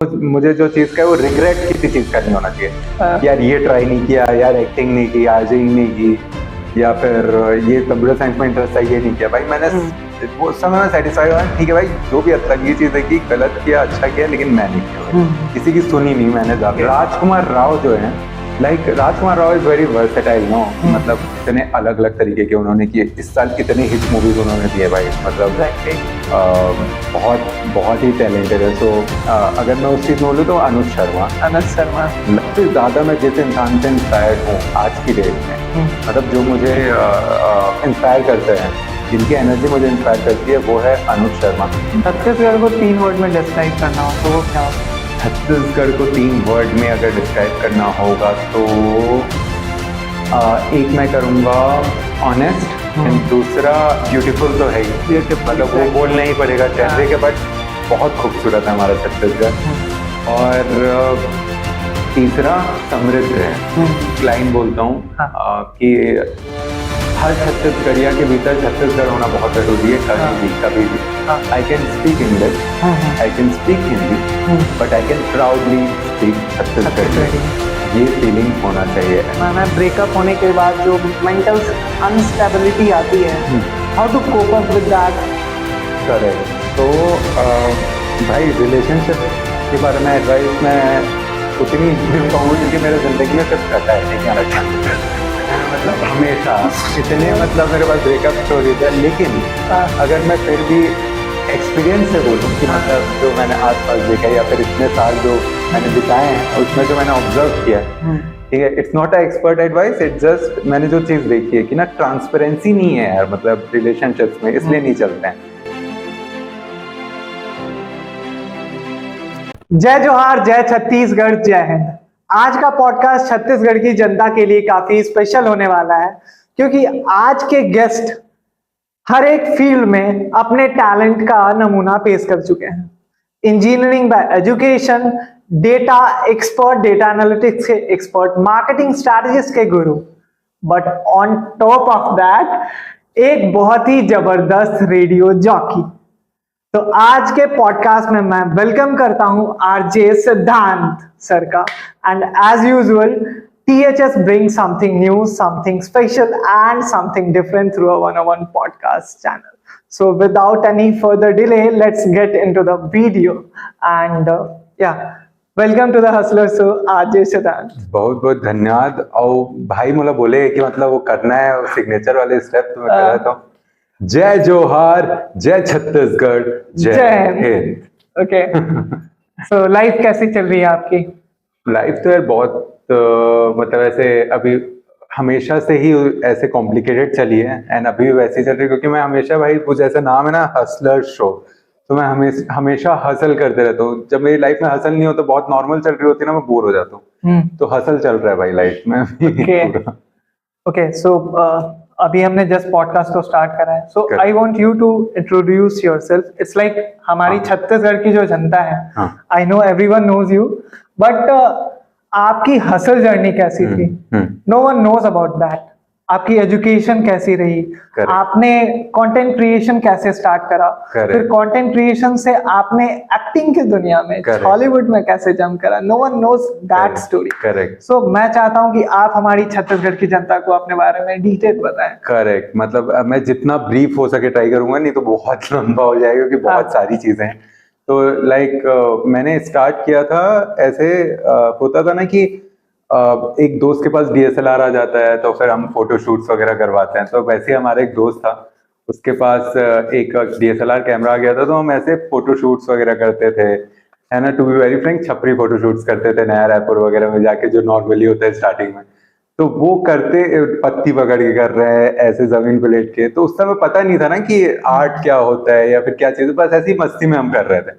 मुझे जो चीज का है वो रिग्रेट किसी चीज का नहीं होना चाहिए। हाँ। यार ये ट्राई नहीं किया, यार एक्टिंग नहीं की, आर्जिंग नहीं की, या फिर ये कंप्यूटर साइंस में इंटरेस्ट था ये नहीं किया। भाई मैंने वो समय में सेटिस्फाई हुआ, ठीक है भाई जो भी अच्छा ये चीज है कि गलत किया अच्छा किया, लेकिन मैं नहीं किया, किसी की सुनी नहीं मैंने जाके। राजकुमार राव जो है, like Rajkumar Rao is very versatile no, मतलब इतने अलग अलग तरीके के उन्होंने किए। इस साल कितने हिट मूवीज उन्होंने दिए भाई, मतलब बहुत बहुत ही टैलेंटेड है। सो अगर मैं उस चीज में बोलूँ तो अनुज शर्मा सबसे ज्यादा मैं जिस इंसान से इंस्पायर्ड हूँ आज की डेट में, मतलब जो मुझे इंस्पायर करते हैं, जिनकी एनर्जी मुझे इंस्पायर करती है, वो है अनुज शर्मा। छत्तीसगढ़ को 3 वर्ड में डिस्क्राइब करना हो तो वो क्या हो? छत्तीसगढ़ को 3 वर्ड में अगर डिस्क्राइब करना होगा तो एक मैं करूँगा ऑनेस्ट, एंड दूसरा ब्यूटीफुल तो है ही, मतलब वो बोलना ही पड़ेगा चेहरे के, बट बहुत खूबसूरत है हमारा छत्तीसगढ़। और तीसरा समृद्ध है। लाइन बोलता हूँ कि हर छत्तीसगढ़िया के भीतर छत्तीसगढ़ होना बहुत जरूरी है। कभी भी I can speak English, I can speak Hindi, but I can proudly speak Chhattisgarhi. ये फीलिंग होना चाहिए। मैंने ब्रेकअप होने के बाद जो मेंटल अनस्टेबिलिटी आती है, how to cope up with that? Correct. तो भाई रिलेशनशिप के बारे में एडवाइस मैं उतनी कहूँ क्योंकि मेरे ज़िंदगी में सिर्फ करता है, ठीक है, मतलब हमेशा इतने, मतलब मेरे पास ब्रेकअप स्टोरी है, लेकिन अगर मैं फिर भी एक्सपीरियंस से बोलूँ कि मतलब जो मैंने आसपास देखा या फिर इतने साल जो मैंने बिताए हैं उसमें जो मैंने ऑब्जर्व किया, ठीक है, it's not a expert advice, it's just मैंने जो चीज़ देखी है कि ना ट्रांसपेरेंसी नहीं है यार, मतलब रिलेशनशिप्स में, इसलिए नहीं चलते हैं। जय जोहार, जय छत्तीसगढ़, जय हिंद। आज का पॉडकास्ट छत्तीसगढ़ की जनता के लिए काफी स्पेशल होने वाला है, क्योंकि आज के गेस्ट हर एक फील्ड में अपने टैलेंट का नमूना पेश कर चुके हैं। Engineering bye education, data expert, data analytics के एक्सपर्ट, मार्केटिंग स्ट्रैटेजिस्ट के गुरु, but on top of that एक बहुत ही जबरदस्त रेडियो जॉकी। तो आज के पॉडकास्ट में मैं वेलकम करता हूं आरजे सिद्धांत सर का, and as usual THS brings something new, something special and something different through a one-on-one podcast channel. So without any further delay, let's get into the video and welcome to the Hustler Show, RJ सिद्धांत। बहुत बहुत धन्यवाद। और भाई मुझे बोले कि मतलब वो करना है और सिग्नेचर वाले स्टेप तो मैं कर रहा था। जय जोहार, जय छत्तीसगढ़, जय हिंद। ओके, सो लाइफ कैसी चल रही है आपकी? लाइफ तो यार बहुत मतलब ऐसे अभी हमेशा से ही ऐसे कॉम्प्लिकेटेड चली है, एंड अभी भी वैसे ही चल रही है, क्योंकि मैं हमेशा, भाई कुछ ऐसा नाम है ना हसलर शो, तो मैं हमेशा हसल करते रहता हूँ। जब मेरी लाइफ में हसल नहीं हो तो बहुत नॉर्मल चल रही होती है ना, मैं बोर हो जाता हूँ, तो हसल चल रहा है भाई लाइफ में। ओके, सो अभी हमने जस्ट पॉडकास्ट को स्टार्ट करा है, so I want you to introduce yourself. It's like हमारी छत्तीसगढ़ की जो जनता है, I know everyone knows you, but आपकी हसल जर्नी कैसी थी? No one knows about that. आपकी एजुकेशन कैसी रही? आपने कंटेंट क्रिएशन कैसे स्टार्ट करा? फिर कंटेंट क्रिएशन से आपने एक्टिंग की दुनिया में, हॉलीवुड में कैसे जंप करा? No one knows that story. Correct. So मैं चाहता हूं कि आप हमारी छत्तीसगढ़ की जनता को अपने बारे में डिटेल बताएं। करेक्ट, मतलब मैं जितना ब्रीफ हो सके ट्राई करूंगा, नहीं तो बहुत लंबा हो जाएगा क्योंकि बहुत सारी चीजें हैं। तो लाइक मैंने स्टार्ट किया था ऐसे, होता था ना कि एक दोस्त के पास DSLR आ जाता है तो फिर हम फोटो शूट्स वगैरह करवाते हैं। तो वैसे हमारा एक दोस्त था, उसके पास एक DSLR कैमरा आ गया था, तो हम ऐसे फोटो शूट्स वगैरह करते थे, है ना। टू बी वेरी फ्रैंक, छपरी फोटो शूट्स करते थे नया रायपुर वगैरह में जाके, जो नॉर्मली होता है स्टार्टिंग में। तो वो करते, पत्ती पकड़ के कर रहे हैं ऐसे जमीन पे लेट के। तो उस समय पता नहीं था ना कि आर्ट क्या होता है या फिर क्या चीज़, बस ऐसी मस्ती में हम कर रहे थे।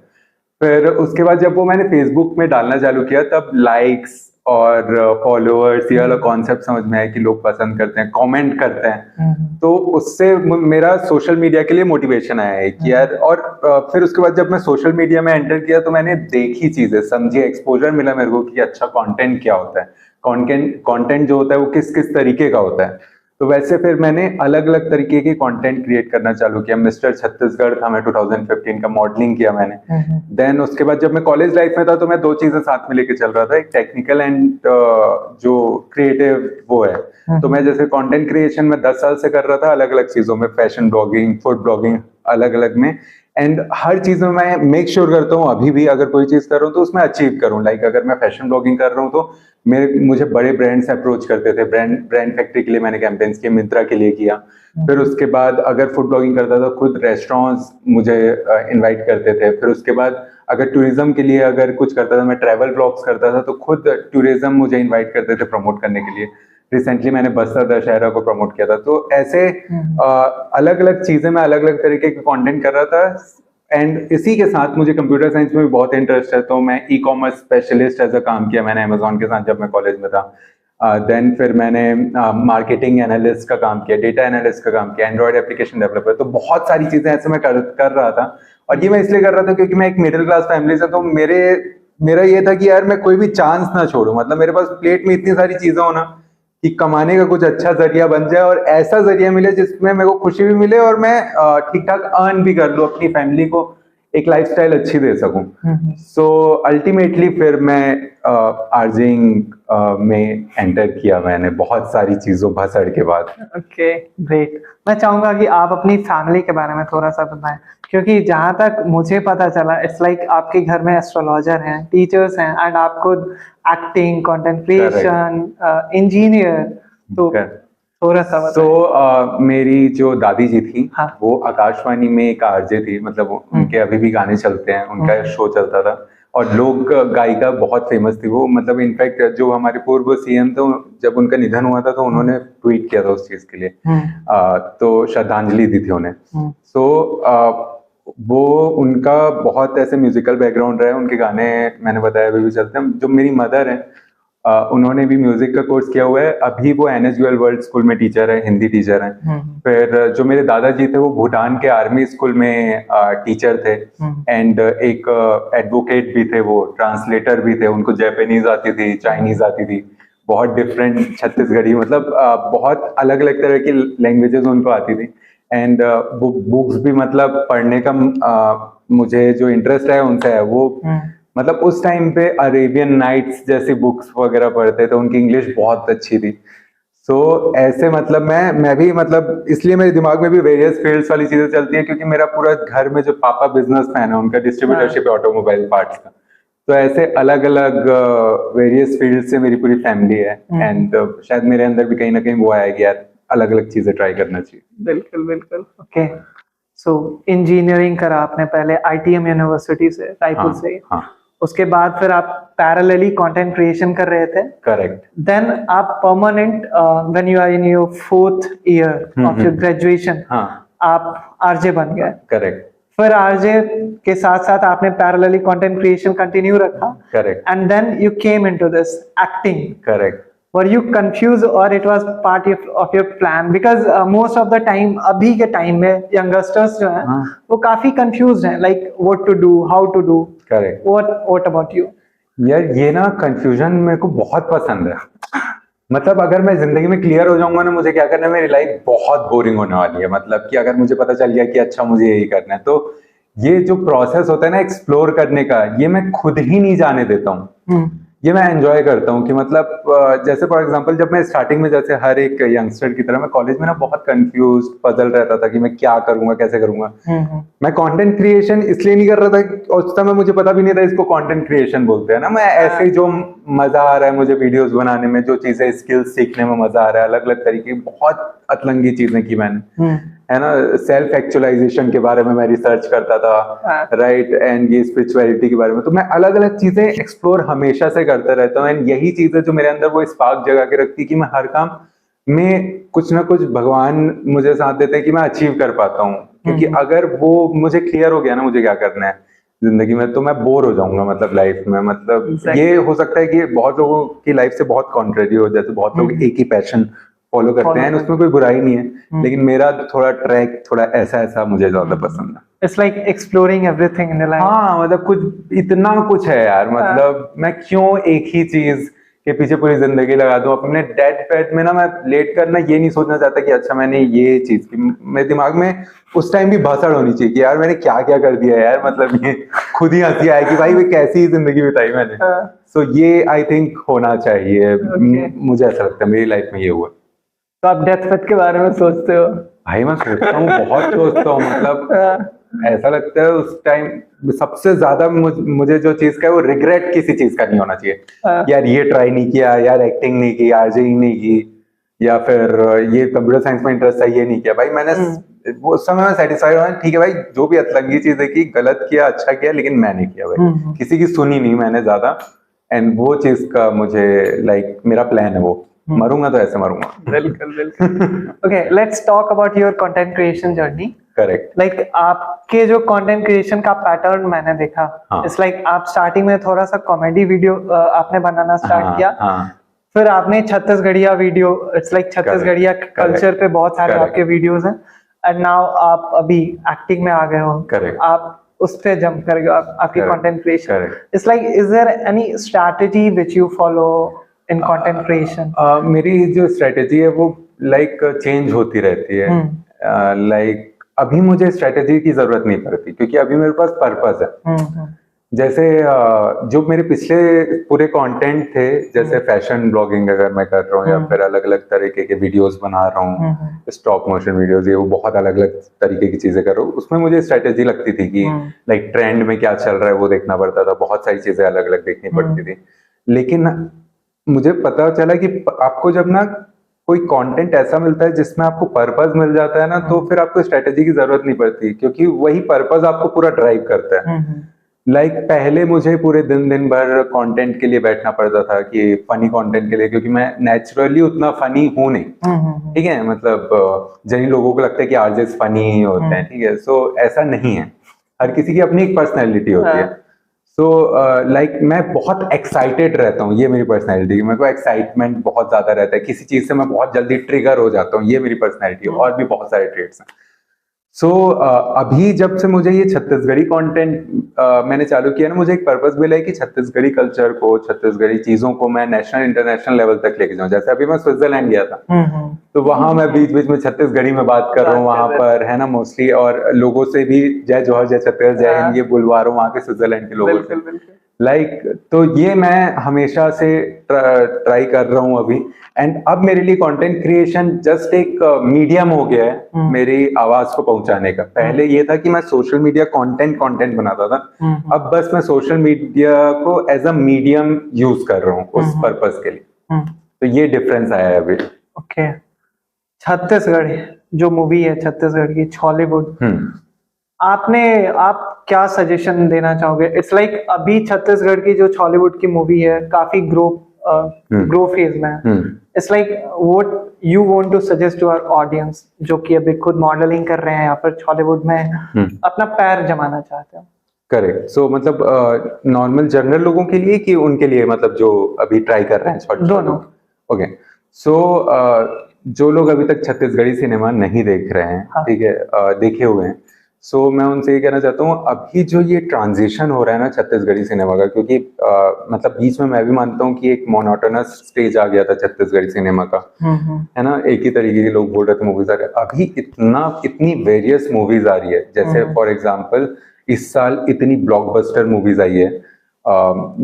फिर उसके बाद जब वो मैंने फेसबुक में डालना चालू किया, तब लाइक्स और फॉलोअर्स, ये वाला कॉन्सेप्ट समझ में आया कि लोग पसंद करते हैं, कमेंट करते हैं। तो उससे मेरा सोशल मीडिया के लिए मोटिवेशन आया है कि यार, और फिर उसके बाद जब मैं सोशल मीडिया में एंटर किया तो मैंने देखी चीजें, समझी, एक्सपोजर मिला मेरे को कि अच्छा कंटेंट क्या होता है, कंटेंट जो होता है वो किस किस तरीके का होता है। तो वैसे फिर मैंने अलग अलग तरीके की कंटेंट क्रिएट करना चालू किया। मिस्टर छत्तीसगढ़ था, मैं 2015 का मॉडलिंग किया मैंने। देन उसके बाद जब मैं कॉलेज लाइफ में था तो मैं दो चीजें साथ में लेके चल रहा था, एक टेक्निकल एंड जो क्रिएटिव वो है। तो मैं जैसे कंटेंट क्रिएशन में 10 साल से कर रहा था, अलग अलग चीजों में, फैशन ब्लॉगिंग, फूड ब्लॉगिंग, अलग अलग में। एंड हर चीज में मैं मेक श्योर करता हूँ अभी भी अगर कोई चीज कर रहा हूँ तो उसमें अचीव करूँ। लाइक अगर मैं फैशन ब्लॉगिंग कर रहा हूँ तो मुझे बड़े ब्रांड्स अप्रोच करते थे। ब्रांड फैक्ट्री के लिए मैंने कैंपेन्स किए, मिंत्रा के लिए किया। फिर उसके बाद अगर फूड ब्लॉगिंग करता था, खुद रेस्टोरेंट्स मुझे इनवाइट करते थे। फिर उसके बाद अगर टूरिज्म के लिए अगर कुछ करता था, मैं ट्रैवल ब्लॉग्स करता था, तो खुद टूरिज्म मुझे इन्वाइट करते थे प्रमोट करने के लिए। रिसेंटली मैंने बस्तर दशहरा को प्रमोट किया था। तो ऐसे अलग अलग चीजें मैं अलग अलग तरीके के कंटेंट कर रहा था। एंड इसी के साथ मुझे कंप्यूटर साइंस में भी बहुत इंटरेस्ट है, तो मैं e commerce specialist as a काम किया मैंने अमेजोन के साथ जब मैं कॉलेज में था। देन फिर मैंने मार्केटिंग एनालिस्ट का काम किया, डेटा एनालिस्ट का काम किया, एंड्रॉइड एप्लीकेशन डेवलपर। तो बहुत सारी चीजें ऐसे मैं कर रहा था। और ये मैं इसलिए कर रहा था क्योंकि मैं एक मिडिल क्लास फैमिली से, तो मेरा ये था कि यार मैं कोई भी चांस ना छोड़ू। मतलब मेरे पास प्लेट में इतनी सारी चीजें होना कि कमाने का कुछ अच्छा जरिया बन जाए, और ऐसा जरिया मिले जिसमें मेरे को खुशी भी मिले और मैं ठीक ठाक अर्न भी कर लूं, अपनी फैमिली को एक लाइफस्टाइल अच्छी दे सकूं। सो अल्टीमेटली फिर मैं आर्जिंग में एंटर किया मैंने, बहुत सारी चीजों भसड़ के बाद। Okay, great. मैं चाहूंगा कि आप अपनी फैमिली के बारे में थोड़ा सा बताएं, क्योंकि जहां तक मुझे पता चला इट्स लाइक आपके घर में एस्ट्रोलॉजर हैं, टीचर्स हैं, एंड आप खुद एक्टिंग, कंटेंट क्रिएशन, इंजीनियर। तो थोड़ा सा बताएं। मेरी जो दादी जी थी, हाँ, वो आकाशवाणी में एक आरजे थी। मतलब उनके अभी भी गाने चलते हैं, उनका शो चलता था, और लोक गायिका बहुत फेमस थी वो। मतलब इनफैक्ट जो हमारे पूर्व सीएम थे, जब उनका निधन हुआ था तो उन्होंने ट्वीट किया था उस चीज के लिए, तो श्रद्धांजलि दी थी उन्हें। सो वो उनका बहुत ऐसे म्यूजिकल बैकग्राउंड रहा है, उनके गाने मैंने बताया अभी भी चलते हैं। जो मेरी मदर है, उन्होंने भी म्यूजिक का कोर्स किया हुआ है, अभी वो NSGL वर्ल्ड स्कूल में टीचर है, हिंदी टीचर हैं। फिर जो मेरे दादाजी थे, वो भूटान के आर्मी स्कूल में टीचर थे, एंड एक एडवोकेट भी थे, वो ट्रांसलेटर भी थे। उनको जापानीज आती थी, चाइनीज आती थी, बहुत डिफरेंट छत्तीसगढ़ी, मतलब बहुत अलग अलग तरह की लैंग्वेजेस उनको आती थी। एंड बुक्स भी, मतलब पढ़ने का मुझे जो इंटरेस्ट है उनसे है वो। मतलब उस टाइम पे अरेबियन नाइट्स जैसी बुक्स वगैरह पढ़ते थे, उनकी इंग्लिश बहुत अच्छी थी। सो ऐसे मतलब मैं भी, मतलब इसलिए मेरे दिमाग में भी वेरियस फील्ड्स वाली चीजें चलती हैं, क्योंकि मेरा पूरा घर में जो पापा बिजनेसमैन है, उनका डिस्ट्रीब्यूटरशिप है ऑटोमोबाइल पार्ट्स का। तो ऐसे अलग अलग वेरियस फील्ड से मेरी पूरी फैमिली है। एंड शायद मेरे अंदर भी कहीं ना कहीं वो आया कि यार अलग अलग चीजें ट्राई करना चाहिए। बिल्कुल बिल्कुल। ओके, सो इंजीनियरिंग करा आपने पहले ITM यूनिवर्सिटी से, रायपुर से। हाँ। उसके बाद फिर आप पैरेलली कंटेंट क्रिएशन कर रहे थे। करेक्ट। देन आप permanent, when you are in your 4th year of your graduation, आप आरजे बन गए। करेक्ट। फिर आरजे के साथ साथ आपने पैरेलली कंटेंट क्रिएशन कंटिन्यू रखा। Correct. And then you came into this acting. Correct. Were you confused or it was part of your plan? Because most of the time, अभी के टाइम में youngsters जो हैं, वो काफी confused हैं, like what to do, how to do. Correct. What about you? यार ये ना confusion मेरे को बहुत पसंद है। मतलब अगर मैं जिंदगी में क्लियर हो जाऊंगा ना मुझे क्या करना है, मेरी लाइफ बहुत बोरिंग होने वाली है। मतलब कि अगर मुझे पता चल गया कि अच्छा मुझे यही करना है, तो ये जो प्रोसेस होता है ना एक्सप्लोर करने का, ये मैं खुद ही नहीं जाने देता हूँ। ये मैं एंजॉय करता हूँ कि मतलब जैसे फॉर एग्जांपल जब मैं स्टार्टिंग में, जैसे हर एक यंगस्टर की तरह, मैं कॉलेज में ना बहुत कंफ्यूज, पजल रहता था कि मैं क्या करूंगा, कैसे करूंगा। मैं कंटेंट क्रिएशन इसलिए नहीं कर रहा था, उस समय मुझे पता भी नहीं था इसको कंटेंट क्रिएशन बोलते हैं ना। मैं ऐसे ही जो मजा आ रहा है मुझे वीडियोस बनाने में, जो चीजें स्किल्स सीखने में मजा आ रहा है, अलग अलग तरीके की बहुत अतलंगी चीजें की मैंने, है ना। सेल्फ एक्चुअलाइजेशन के बारे में मैं रिसर्च करता था, राइट, एंड ये स्पिरिचुअलिटी के बारे में। तो मैं अलग अलग चीजें एक्सप्लोर हमेशा से करता रहता हूँ, एंड यही चीजें जो मेरे अंदर वो स्पार्क जगा के रखती है कि मैं हर काम में कुछ ना कुछ भगवान मुझे साथ देते हैं कि मैं अचीव कर पाता हूँ। क्योंकि अगर वो मुझे क्लियर हो गया ना मुझे क्या करना है जिंदगी में, तो मैं बोर हो जाऊंगा मतलब लाइफ में। मतलब ये हो सकता है कि बहुत लोगों की लाइफ से बहुत कॉन्ट्रेरी हो, जैसे बहुत लोग एक ही पैशन फॉलो करते हैं, उसमें कोई बुराई नहीं है, लेकिन मेरा थोड़ा ट्रैक थोड़ा ऐसा मुझे ज्यादा पसंद है। It's like exploring everything in your life. हाँ, मतलब कुछ इतना कुछ है यार, मतलब मैं क्यों एक ही चीज के पीछे पूरी जिंदगी लगा दूं। अपने डेथ बेड में ना मैं लेट कर ना ये नहीं सोचना चाहता कि अच्छा मैंने ये चीज की, मेरे दिमाग में उस टाइम भी भसड़ होनी चाहिए कि यार मैंने क्या क्या कर दिया यार, मतलब ये खुद ही हंसी आए कि भाई वे कैसी जिंदगी बिताई मैंने। सो ये आई थिंक होना चाहिए। मुझे ऐसा लगता है, मेरी लाइफ में ये हुआ। तो आप डेथ बेड के बारे में सोचते हो? भाई मैं सोचता हूँ, बहुत सोचता हूँ, मतलब ऐसा लगता है उस टाइम सबसे ज्यादा मुझे जो चीज का है वो रिग्रेट किसी चीज का नहीं होना चाहिए। यार ये ट्राई नहीं किया, यार एक्टिंग नहीं की, आरजेइंग नहीं की, या फिर ये कंप्यूटर साइंस में इंटरेस्ट है ये नहीं किया। भाई मैंने वो समय में सेटिस्फाइड हुआ, ठीक है भाई जो भी अतरंगी चीज है की, गलत किया अच्छा किया, लेकिन मैं नहीं किया भाई, किसी की सुनी नहीं मैंने ज्यादा। एंड वो चीज का मुझे लाइक मेरा प्लान है वो, मरूंगा तो ऐसे मरूंगा। बिल्कुल बिल्कुल। Okay, let's talk about your content creation journey. Correct. Like आपके जो कंटेंट क्रिएशन का पैटर्न मैंने देखा, इट्स लाइक आप स्टार्टिंग में थोड़ा सा कॉमेडी वीडियो आपने बनाना स्टार्ट किया, फिर आपने छत्तीसगढ़िया वीडियो, इट्स लाइक छत्तीसगढ़िया कल्चर पे बहुत सारे आपके वीडियोस हैं, एंड नाउ आप अभी एक्टिंग में आ गए हो। आप उस पे जंप कर गए, आपकी content creation. It's like is there any strategy which you follow in content creation? मेरी जो स्ट्रेटेजी है वो लाइक चेंज होती रहती है। लाइक अभी मुझे स्ट्रेटेजी की जरूरत नहीं पड़ती, क्योंकि अभी मेरे पास पर्पस है। जैसे जो मेरे पिछले पूरे कंटेंट थे, जैसे फैशन ब्लॉगिंग अगर मैं कर रहा हूँ, या फिर अलग अलग तरीके के वीडियोस बना रहा हूँ, स्टॉप मोशन वीडियोस, ये वो बहुत अलग अलग तरीके की चीजें कर रहा हूँ, उसमें मुझे स्ट्रेटेजी लगती थी कि लाइक ट्रेंड में क्या चल रहा है वो देखना पड़ता था, बहुत सारी चीजें अलग अलग देखनी पड़ती थी। लेकिन मुझे पता चला कि आपको जब ना कोई कंटेंट ऐसा मिलता है जिसमें आपको पर्पस मिल जाता है ना, तो फिर आपको स्ट्रेटेजी की जरूरत नहीं पड़ती, क्योंकि वही पर्पस आपको पूरा ड्राइव करता है। लाइक पहले मुझे पूरे दिन भर कंटेंट के लिए बैठना पड़ता था, कि फनी कंटेंट के लिए, क्योंकि मैं नेचुरली उतना फनी हूं नहीं, ठीक है। मतलब जिन लोगों को लगता है कि आरजेस फनी होते हैं, ठीक है, सो ऐसा नहीं है, हर किसी की अपनी एक पर्सनैलिटी होती है। सो लाइक मैं बहुत एक्साइटेड रहता हूँ, ये मेरी पर्सनैलिटी, मेरे को एक्साइटमेंट बहुत ज्यादा रहता है, किसी चीज से मैं बहुत जल्दी ट्रिगर हो जाता हूँ, ये मेरी पर्सनैलिटी है। और भी बहुत सारे ट्रेट्स हैं। सो अभी जब से मुझे ये छत्तीसगढ़ी कंटेंट मैंने चालू किया ना, मुझे एक पर्पस मिला है कि छत्तीसगढ़ी कल्चर को, छत्तीसगढ़ी चीजों को मैं नेशनल इंटरनेशनल लेवल तक लेके जाऊं। जैसे अभी मैं स्विट्जरलैंड गया था, तो वहां मैं बीच बीच में छत्तीसगढ़ी में बात कर रहा हूँ वहां पर, है ना, मोस्टली, और लोगों से भी जय जोहर जय छत्तीसगढ़ जय हिंद ये बुलवा रहा हूँ वहां के स्विट्जरलैंड के लोगों से। लाइक तो ये मैं हमेशा से ट्राई कर रहा हूँ अभी। एंड अब मेरे लिए कंटेंट क्रिएशन जस्ट एक मीडियम हो गया है मेरी आवाज को पहुंचाने का। पहले ये था कि मैं सोशल मीडिया कंटेंट बनाता था, अब बस मैं सोशल मीडिया को एज अ मीडियम यूज कर रहा हूँ उस पर्पस के लिए। तो ये डिफरेंस आया है अभी। ओके, छत्तीसगढ़ जो मूवी है छत्तीसगढ़ की हॉलीवुड, आप क्या सजेशन देना चाहोगे? इट्स लाइक अभी छत्तीसगढ़ की जो हॉलीवुड की मूवी है काफी ग्रो फेज में है। It's like what you want to suggest to our audience जो कि अभी खुद मॉडलिंग कर रहे हैं या फिर हॉलीवुड में अपना पैर जमाना चाहते हैं? करेक्ट। सो मतलब नॉर्मल जनरल लोगों के लिए कि उनके लिए, मतलब जो अभी ट्राई कर रहे हैं? दोनों। ओके, सो जो लोग अभी तक छत्तीसगढ़ी सिनेमा नहीं देख रहे हैं, ठीक है, देखे हुए हैं, सो मैं उनसे ये कहना चाहता हूँ, अभी जो ये ट्रांजिशन हो रहा है ना छत्तीसगढ़ी सिनेमा का, क्योंकि मतलब बीच में मैं भी मानता हूँ कि एक मोनोटोनस स्टेज आ गया था छत्तीसगढ़ी सिनेमा का, है ना, एक ही तरीके के लोग बोल रहे थे मूवीज आ रहे। अभी इतनी वेरियस मूवीज आ रही है, जैसे फॉर एग्जाम्पल इस साल इतनी ब्लॉकबस्टर मूवीज आई है।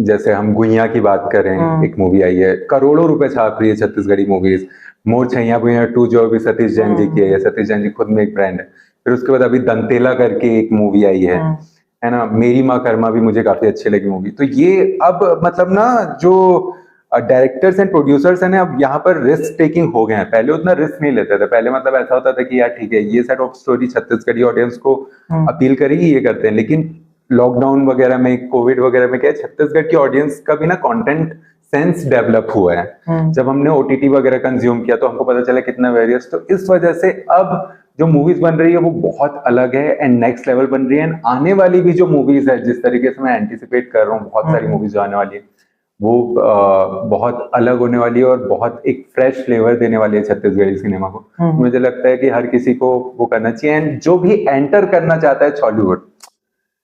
जैसे हम गुइया की बात करें, एक मूवी आई है, करोड़ों रुपए छाप रही है छत्तीसगढ़ी मूवीज। मोर छैया गुइया 2 जो अभी सतीश जैन जी की है, सतीश जैन जी खुद में एक ब्रांड है। फिर उसके बाद अभी दंतेला करके एक मूवी आई है ना, मेरी माँ कर्मा भी मुझे काफी अच्छी लगी मूवी। तो ये अब मतलब ना जो डायरेक्टर्स एंड प्रोड्यूसर्स हैं ना, अब यहाँ पर रिस्क टेकिंग हो गए हैं। पहले उतना रिस्क नहीं लेते थे। पहले मतलब ऐसा होता था कि यार ठीक है ये set of story Chhattisgarhi audience को अपील करेगी, ये करते हैं। लेकिन लॉकडाउन वगैरह में, कोविड वगैरह में क्या है, छत्तीसगढ़ की ऑडियंस का भी ना कंटेंट सेंस डेवलप हुआ है। जब हमने ओटीटी वगैरह कंज्यूम किया तो हमको पता चला कितना वेरियस। तो इस वजह से अब जो मूवीज बन रही है वो बहुत अलग है एंड नेक्स्ट लेवल बन रही है। एंड आने वाली भी जो मूवीज है, जिस तरीके से मैं एंटिसिपेट कर रहा हूँ, बहुत सारी मूवीज जो आने वाली है वो बहुत अलग होने वाली है और बहुत एक फ्रेश फ्लेवर देने वाली है छत्तीसगढ़ी सिनेमा को। मुझे लगता है कि हर किसी को वो करना चाहिए। एंड जो भी एंटर करना चाहता है हॉलीवुड,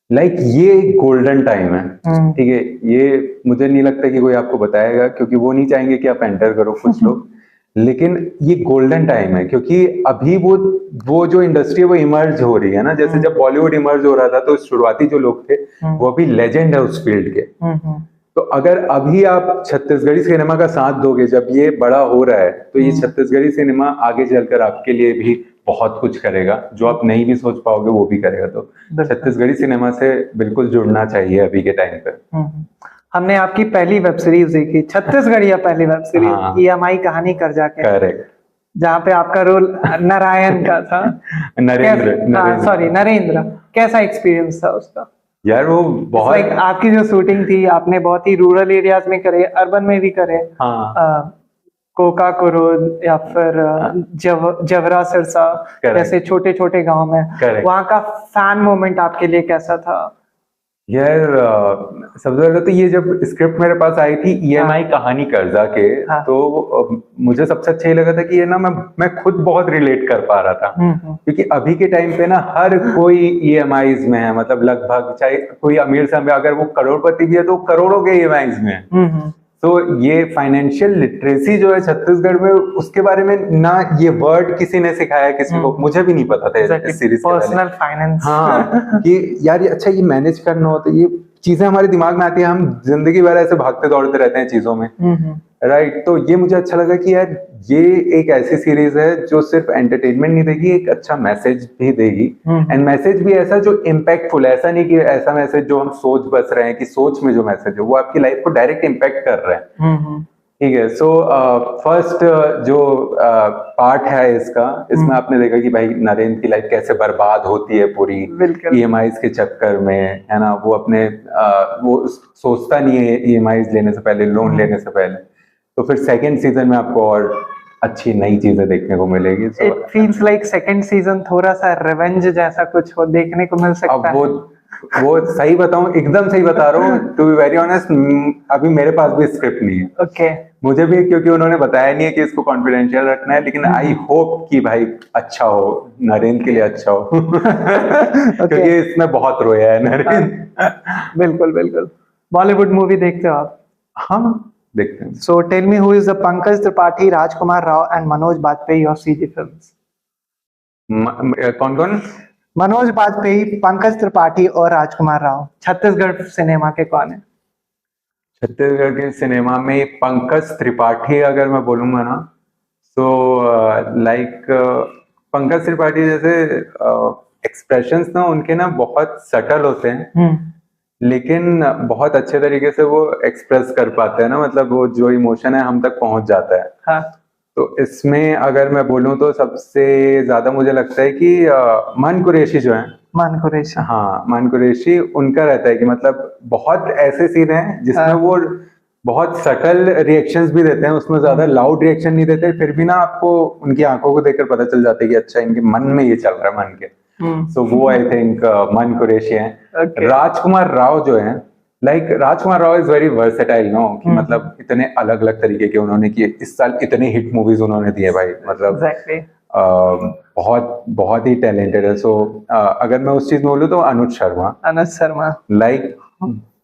लाइक ये गोल्डन टाइम है, ठीक है। ये मुझे नहीं लगता कि कोई आपको बताएगा, क्योंकि वो नहीं चाहेंगे कि आप एंटर करो कुछ लोग, लेकिन ये गोल्डन टाइम है क्योंकि अभी वो जो इंडस्ट्री है वो इमर्ज हो रही है ना। जैसे जब बॉलीवुड इमर्ज हो रहा था तो शुरुआती जो लोग थे वो अभी लेजेंड है उस फील्ड के। तो अगर अभी आप छत्तीसगढ़ी सिनेमा का साथ दोगे, जब ये बड़ा हो रहा है, तो ये छत्तीसगढ़ी सिनेमा आगे चलकर आपके लिए भी बहुत कुछ करेगा, जो आप नहीं भी सोच पाओगे वो भी करेगा। तो छत्तीसगढ़ी सिनेमा से बिल्कुल जुड़ना चाहिए अभी के टाइम पे। हमने आपकी पहली वेब सीरीज देखी, छत्तीसगढ़िया पहली वेब सीरीज, EMI कहानी कर्जा के, करेक्ट, जहाँ पे आपका रोल नारायण का था। नरेंद्र। कैसा एक्सपीरियंस था उसका? यार वो बहुत आपकी जो शूटिंग थी, आपने बहुत ही रूरल एरियाज में करे, अर्बन में भी करे। कोका कुरुद या फिर जवरा सिरसा जैसे छोटे छोटे गांव में, वहाँ का फैन मोमेंट आपके लिए कैसा था? यार सबसे पहले तो ये जब स्क्रिप्ट मेरे पास आई थी EMI कहानी कर्जा के, तो मुझे सबसे अच्छा ये लगा था कि ये ना मैं खुद बहुत रिलेट कर पा रहा था, क्योंकि अभी के टाइम पे ना हर कोई EMIs में है। मतलब लगभग, चाहे कोई अमीर से अगर वो करोड़पति भी है तो करोड़ों के EMIs में है। तो ये फाइनेंशियल लिटरेसी जो है छत्तीसगढ़ में, उसके बारे में ना ये वर्ड किसी ने सिखाया किसी को, मुझे भी नहीं पता था इस सीरीज के पर्सनल फाइनेंस। हाँ, कि यार ये अच्छा, ये मैनेज करना होता है, ये चीजें हमारे दिमाग में आती है, हम जिंदगी भर ऐसे भागते दौड़ते रहते हैं चीजों में, राइट। तो ये मुझे अच्छा लगा कि यार ये एक ऐसी सीरीज है जो सिर्फ एंटरटेनमेंट नहीं देगी, एक अच्छा मैसेज भी देगी। एंड मैसेज भी ऐसा जो इम्पैक्टफुल है, ऐसा नहीं कि ऐसा मैसेज जो हम सोच बस रहे हैं, कि सोच में जो मैसेज है वो आपकी लाइफ को डायरेक्ट इम्पैक्ट कर रहे हैं, ठीक है। सो फर्स्ट जो पार्ट है इसमें आपने देखा कि भाई नरेंद्र की लाइफ कैसे बर्बाद होती है पूरी EMIs के चक्कर में, है ना। वो अपने वो सोचता नहीं है EMIs लेने से पहले, लोन लेने से पहले। तो फिर सेकंड सीजन में आपको और अच्छी नई चीजें देखने को मिलेगी। It feels like second season थोड़ा सा रिवेंज जैसा कुछ हो, देखने को मिल सकता है। वो सही बताऊं, एकदम सही बता रहा हूँ, टू बी वेरी ऑनेस्ट, अभी मेरे पास भी स्क्रिप्ट नहीं है। ओके। मुझे भी, क्योंकि उन्होंने बताया नहीं है कि इसको कॉन्फिडेंशियल रखना है, लेकिन आई होप कि भाई अच्छा हो, नरेंद्र के लिए अच्छा हो। क्योंकि इसमें बहुत रोया है नरेंद्र। बिल्कुल बिल्कुल। बॉलीवुड मूवी देखते हो आप? हाँ, देखते हैं। So tell me, who is the Pankaj Tripathi, Rajkumar Rao and Manoj Bajpayee of CG Films? कौन कौन? मनोज बाजपेयी, पंकज त्रिपाठी और राजकुमार राव छत्तीसगढ़ सिनेमा के कौन है? छत्तीसगढ़ के सिनेमा में पंकज त्रिपाठी अगर मैं बोलूंगा ना, तो लाइक पंकज त्रिपाठी जैसे एक्सप्रेशंस ना उनके ना बहुत सटल होते हैं, लेकिन बहुत अच्छे तरीके से वो एक्सप्रेस कर पाते हैं ना। मतलब वो जो इमोशन है हम तक पहुंच जाता है। हाँ। तो इसमें अगर मैं बोलूं तो सबसे ज्यादा मुझे लगता है कि मान कुरैशी जो है, मान कुरैशी, हाँ मान कुरैशी, उनका रहता है कि मतलब बहुत ऐसे सीन हैं जिसमें वो बहुत सटल रिएक्शंस भी देते हैं, उसमें ज्यादा लाउड रिएक्शन नहीं देते, फिर भी ना आपको उनकी आंखों को देखकर पता चल जाता है कि अच्छा इनके मन में ये चल रहा है, मन के। सो वो आई थिंक मान कुरैशी है। राजकुमार राव जो है, like Rajkumar Rao is very versatile no, कि मतलब इतने अलग अलग तरीके के उन्होंने किए, इस साल इतने हिट मूवीज उन्होंने दिए भाई, मतलब बहुत बहुत ही टैलेंटेड है। सो अगर मैं उस चीज में बोलूँ तो अनुज शर्मा, लाइक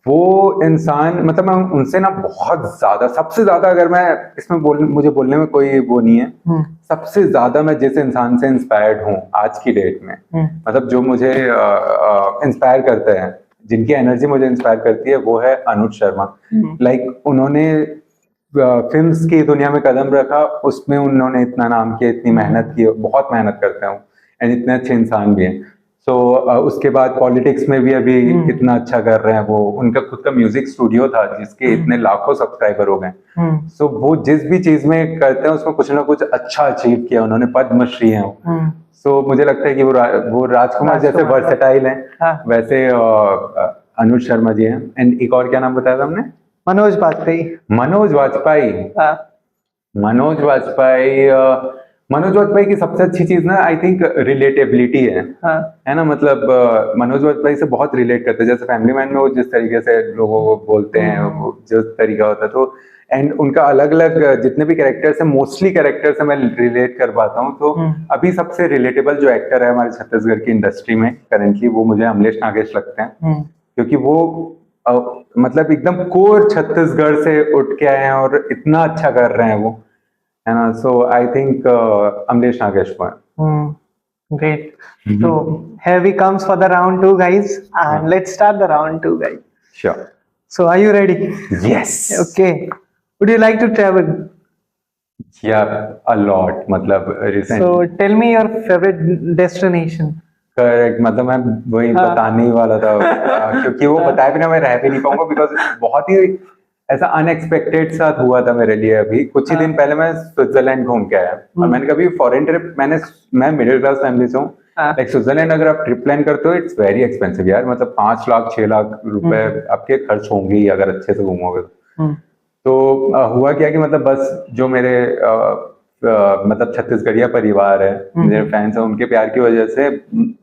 वो इंसान, मतलब मैं उनसे ना बहुत ज्यादा, सबसे ज्यादा अगर मैं इसमें मुझे बोलने में कोई वो नहीं है, सबसे ज्यादा मैं जिस इंसान से इंस्पायर्ड हूँ आज की डेट में, मतलब जो मुझे इंस्पायर करते हैं, जिनकी एनर्जी मुझे इंस्पायर करती है, वो है अनुज शर्मा। लाइक उन्होंने फिल्म्स की दुनिया में कदम रखा, उसमें उन्होंने इतना नाम किया, इतनी मेहनत की, बहुत मेहनत करते हैं एंड इतने अच्छे इंसान भी हैं। सो उसके बाद पॉलिटिक्स में भी अभी इतना अच्छा कर रहे हैं वो। उनका खुद का म्यूजिक स्टूडियो था जिसके इतने लाखों सब्सक्राइबर हो गए। सो वो जिस भी चीज में करते हैं उसमें कुछ ना कुछ अच्छा अचीव किया उन्होंने, पद्मश्री है। सो मुझे लगता है कि वो राजकुमार जैसे वर्सेटाइल हैं, वैसे अनुज शर्मा जी हैं। एंड एक और क्या नाम बताया था हमने? मनोज वाजपेयी। मनोज वाजपेयी की सबसे अच्छी चीज ना आई थिंक रिलेटेबिलिटी है। हाँ। है ना, मतलब मनोज वाजपेयी से बहुत रिलेट करते हैं। जैसे फैमिली मैन में वो जिस तरीके से लोगों को बोलते हैं, वो जो तरीका होता है, तो एंड उनका अलग अलग जितने भी कैरेक्टर्स हैं, मोस्टली कैरेक्टर से मैं रिलेट कर पाता हूँ। तो अभी सबसे रिलेटेबल जो एक्टर है हमारे छत्तीसगढ़ की इंडस्ट्री में करेंटली, वो मुझे अमलेश नागेश लगते हैं। क्योंकि वो मतलब एकदम कोर छत्तीसगढ़ से उठ के आए हैं और इतना अच्छा कर रहे हैं वो, है ना। सो आई थिंक अमलेश नागेश को। Great. So here we comes for the round 2, guys, and let's start the round 2, guys. Sure. So are you ready? Yes. Okay. Would you like to travel? Yeah, a lot. मतलब recently. So tell me your favorite destination. Correct, मतलब मैं वही बताने ही वाला था क्योंकि वो बताए बिना मैं रह भी नहीं पाऊंगा, बिकॉज बहुत ही ऐसा अनएक्सपेक्टेड साथ हुआ था मेरे लिए। अभी कुछ ही दिन पहले मैं स्विट्जरलैंड घूम के आया और मैंने कभी फॉरेन ट्रिप, मैं मिडिल क्लास फैमिली से हूँ, लाइक स्विट्जरलैंड अगर आप ट्रिप प्लान करते हो इट्स वेरी एक्सपेंसिव यार, मतलब 5 लाख 6 लाख रुपए आपके खर्च होंगे ही अगर अच्छे से घूमोगे तो हुआ क्या कि मतलब बस जो मेरे मतलब छत्तीसगढ़िया परिवार है, मेरे फैंस हैं, उनके प्यार की वजह से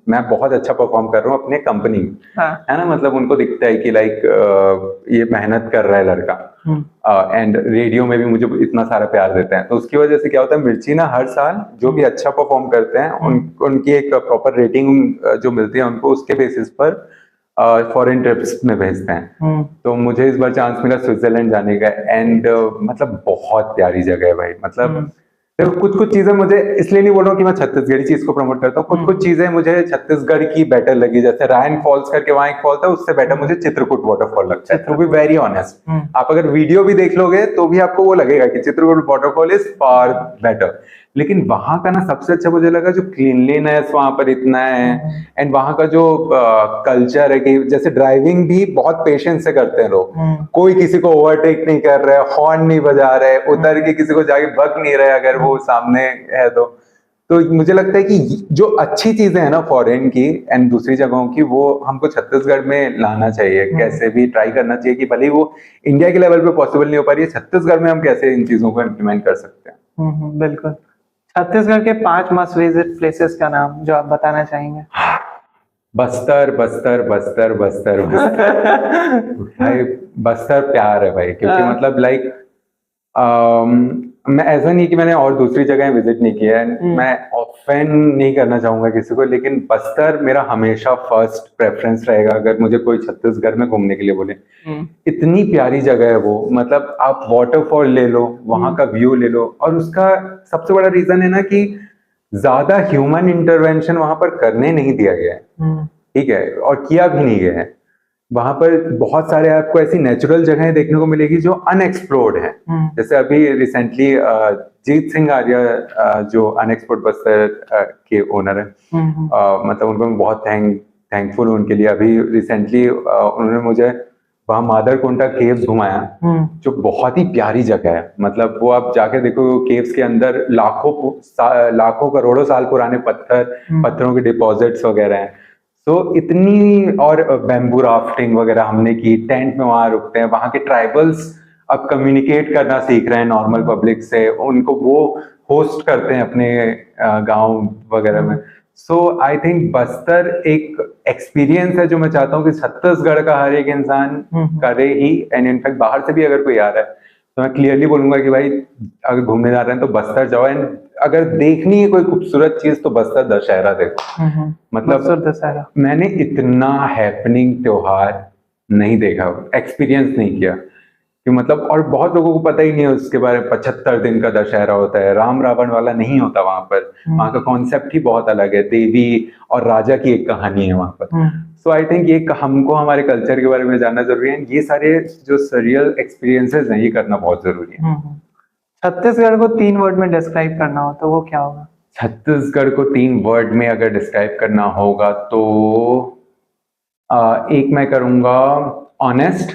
मैं बहुत अच्छा परफॉर्म कर रहा हूँ अपने कंपनी में, है ना। मतलब उनको दिखता है कि लाइक ये मेहनत कर रहा है लड़का, एंड रेडियो में भी मुझे इतना सारा प्यार देते हैं। तो उसकी वजह से क्या होता है, मिर्ची ना हर साल जो भी अच्छा परफॉर्म करते हैं उनकी एक प्रॉपर रेटिंग जो मिलती है उनको, उसके बेसिस पर फॉरेन ट्रिप्स में भेजते हैं। तो मुझे इस बार चांस मिला स्विट्जरलैंड जाने का, एंड मतलब बहुत प्यारी जगह है भाई। मतलब देखो कुछ चीजें मुझे, इसलिए नहीं बोल रहा हूँ कि मैं छत्तीसगढ़ी चीज को प्रमोट करता हूँ, कुछ चीजें मुझे छत्तीसगढ़ की बेटर लगी। जैसे रायन फॉल्स करके वहां एक फॉल था, उससे बेटर मुझे चित्रकूट वाटरफॉल लगता है, टू बी वेरी ऑनेस्ट। आप अगर वीडियो भी देख लोगे तो भी आपको वो लगेगा कि Chitrakoot waterfall is far better. लेकिन वहां का ना सबसे अच्छा मुझे लगा जो क्लीनलीनेस वहां पर इतना है, एंड वहां का जो कल्चर है कि जैसे ड्राइविंग भी बहुत पेशेंस से करते हैं लोग, कोई किसी को ओवरटेक नहीं कर रहे, हॉर्न नहीं बजा रहे, उतर के किसी को जाके बक नहीं रहे अगर वो सामने है तो मुझे लगता है कि जो अच्छी चीजें हैं ना फॉरेन की एंड दूसरी जगहों की, वो हमको छत्तीसगढ़ में लाना चाहिए, कैसे भी ट्राई करना चाहिए कि भले ही वो इंडिया के लेवल पे पॉसिबल नहीं हो पा रही है, छत्तीसगढ़ में हम कैसे इन चीजों को इम्प्लीमेंट कर सकते हैं। बिल्कुल। छत्तीसगढ़ के 5 मस्ट विजिट प्लेसेस का नाम जो आप बताना चाहेंगे। बस्तर बस्तर बस्तर बस्तर भाई, बस्तर प्यार है भाई, क्योंकि मतलब लाइक मैं ऐसा नहीं कि मैंने और दूसरी जगह विजिट नहीं किया है, मैं ऑफेंड नहीं करना चाहूंगा किसी को, लेकिन बस्तर मेरा हमेशा फर्स्ट प्रेफरेंस रहेगा अगर मुझे कोई छत्तीसगढ़ में घूमने के लिए बोले। इतनी प्यारी जगह है वो, मतलब आप वाटरफॉल ले लो, वहां का व्यू ले लो, और उसका सबसे बड़ा रीजन है ना कि ज्यादा ह्यूमन इंटरवेंशन वहां पर करने नहीं दिया गया है, ठीक है, और किया भी नहीं गया है। वहां पर बहुत सारे आपको ऐसी नेचुरल जगहें देखने को मिलेगी जो अनएक्सप्लोर्ड है। जैसे अभी रिसेंटली जीत सिंह आर्या जो अनएक्सप्लोर्ड बस्तर के ओनर है, मतलब उनको मैं बहुत थैंकफुल हूँ उनके लिए। अभी रिसेंटली उन्होंने मुझे वहां मादरकोंटा केव्स घुमाया, जो बहुत ही प्यारी जगह है। मतलब वो आप जाके देखो, केव्स के अंदर लाखों करोड़ों साल पुराने पत्थरों के डिपॉजिट्स वगैरह हैं। तो इतनी, और बैम्बू राफ्टिंग वगैरह हमने की, टेंट में वहां रुकते हैं, वहां के ट्राइबल्स अब कम्युनिकेट करना सीख रहे हैं नॉर्मल पब्लिक से, उनको वो होस्ट करते हैं अपने गांव वगैरह में। सो आई थिंक बस्तर एक एक्सपीरियंस है जो मैं चाहता हूँ कि छत्तीसगढ़ का हर एक इंसान करे ही, एंड इनफैक्ट बाहर से भी अगर कोई आ रहा है तो मैं क्लियरली बोलूंगा कि भाई अगर घूमने जा रहे हैं तो बस्तर जाओ, एंड अगर देखनी है कोई खूबसूरत चीज तो बस्तर दशहरा देखो। मतलब दशहरा मैंने इतना हैपनिंग त्योहार नहीं देखा, एक्सपीरियंस नहीं किया कि मतलब, और बहुत लोगों को पता ही नहीं है उसके बारे में। 75 दिन का दशहरा होता है, राम रावण वाला नहीं होता वहां पर, वहां का कॉन्सेप्ट ही बहुत अलग है, देवी और राजा की एक कहानी है वहां पर। सो आई थिंक ये हमको हमारे कल्चर के बारे में जानना जरूरी है, ये सारे जो सरियल एक्सपीरियंसेस हैं ये करना बहुत जरूरी है। छत्तीसगढ़ को 3 वर्ड में डिस्क्राइब करना हो तो वो क्या होगा? छत्तीसगढ़ को 3 वर्ड में अगर डिस्क्राइब करना होगा तो एक मैं करूंगा ऑनेस्ट।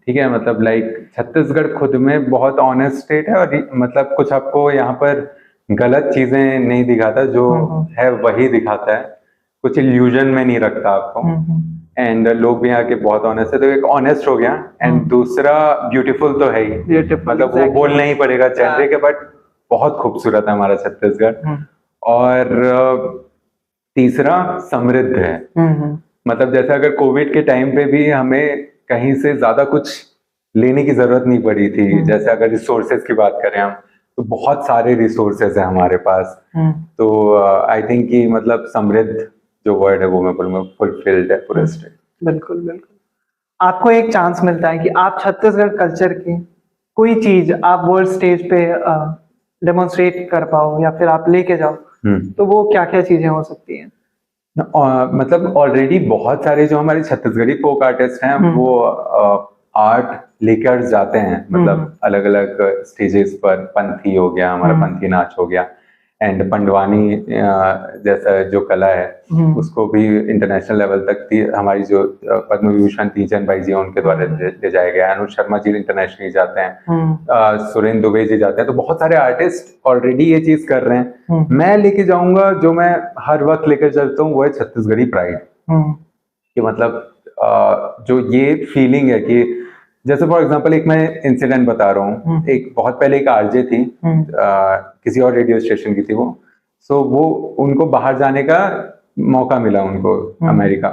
ठीक है, मतलब लाइक छत्तीसगढ़ खुद में बहुत ऑनेस्ट स्टेट है, और मतलब कुछ आपको यहाँ पर गलत चीजें नहीं दिखाता, जो है वही दिखाता है, कुछ इल्यूजन में नहीं रखता आपको, एंड लोग भी यहाँ के बहुत ऑनेस्ट है। तो एक ऑनेस्ट हो गया, एंड दूसरा ब्यूटीफुल तो है ही, मतलब वो बोलना ही पड़ेगा चेहरे के, बट बहुत खूबसूरत है हमारा छत्तीसगढ़। और तीसरा समृद्ध है। मतलब जैसे अगर कोविड के टाइम पे भी हमें कहीं से ज्यादा कुछ लेने की जरूरत नहीं पड़ी थी, जैसे अगर रिसोर्सेज की बात करें हम, तो बहुत सारे रिसोर्सेज है हमारे पास। तो आई थिंक कि मतलब समृद्ध जो वर्ड है वो मैं बोलूँगा फुलफिल्ड है पूरे स्टेट। बिल्कुल बिल्कुल। आपको एक चांस मिलता है कि आप छत्तीसगढ़ कल्चर की कोई चीज आप वर्ल्ड स्टेज पे डेमोन्स्ट्रेट कर पाओ या फिर आप लेके जाओ, तो वो क्या क्या चीजें हो सकती हैं? मतलब ऑलरेडी बहुत सारे जो हमारे छत्तीसगढ़ी फोक आर्टिस्ट हैं वो आर्ट लेकर जाते हैं, मतलब अलग अलग स्टेजेस पर। पंथी हो गया हमारा, पंथी नाच हो गया, एंड पंडवानी जैसा जो कला है उसको भी इंटरनेशनल लेवल तक थी। हमारी जो पद्म विभूषण तीजन भाई जी उनके द्वारा ले जाया गया। अनुज शर्मा जी इंटरनेशनली जाते हैं, सुरेंद्र दुबे जी जाते हैं। तो बहुत सारे आर्टिस्ट ऑलरेडी ये चीज कर रहे हैं। मैं लेके जाऊंगा, जो मैं हर वक्त लेकर चलता हूँ, वो है छत्तीसगढ़ी प्राइड। कि मतलब जो ये फीलिंग है कि जैसे फॉर एग्जांपल एक मैं इंसिडेंट बता रहा हूँ। एक बहुत पहले एक आरजे थी, किसी और रेडियो स्टेशन की थी वो। सो वो उनको बाहर जाने का मौका मिला उनको, अमेरिका।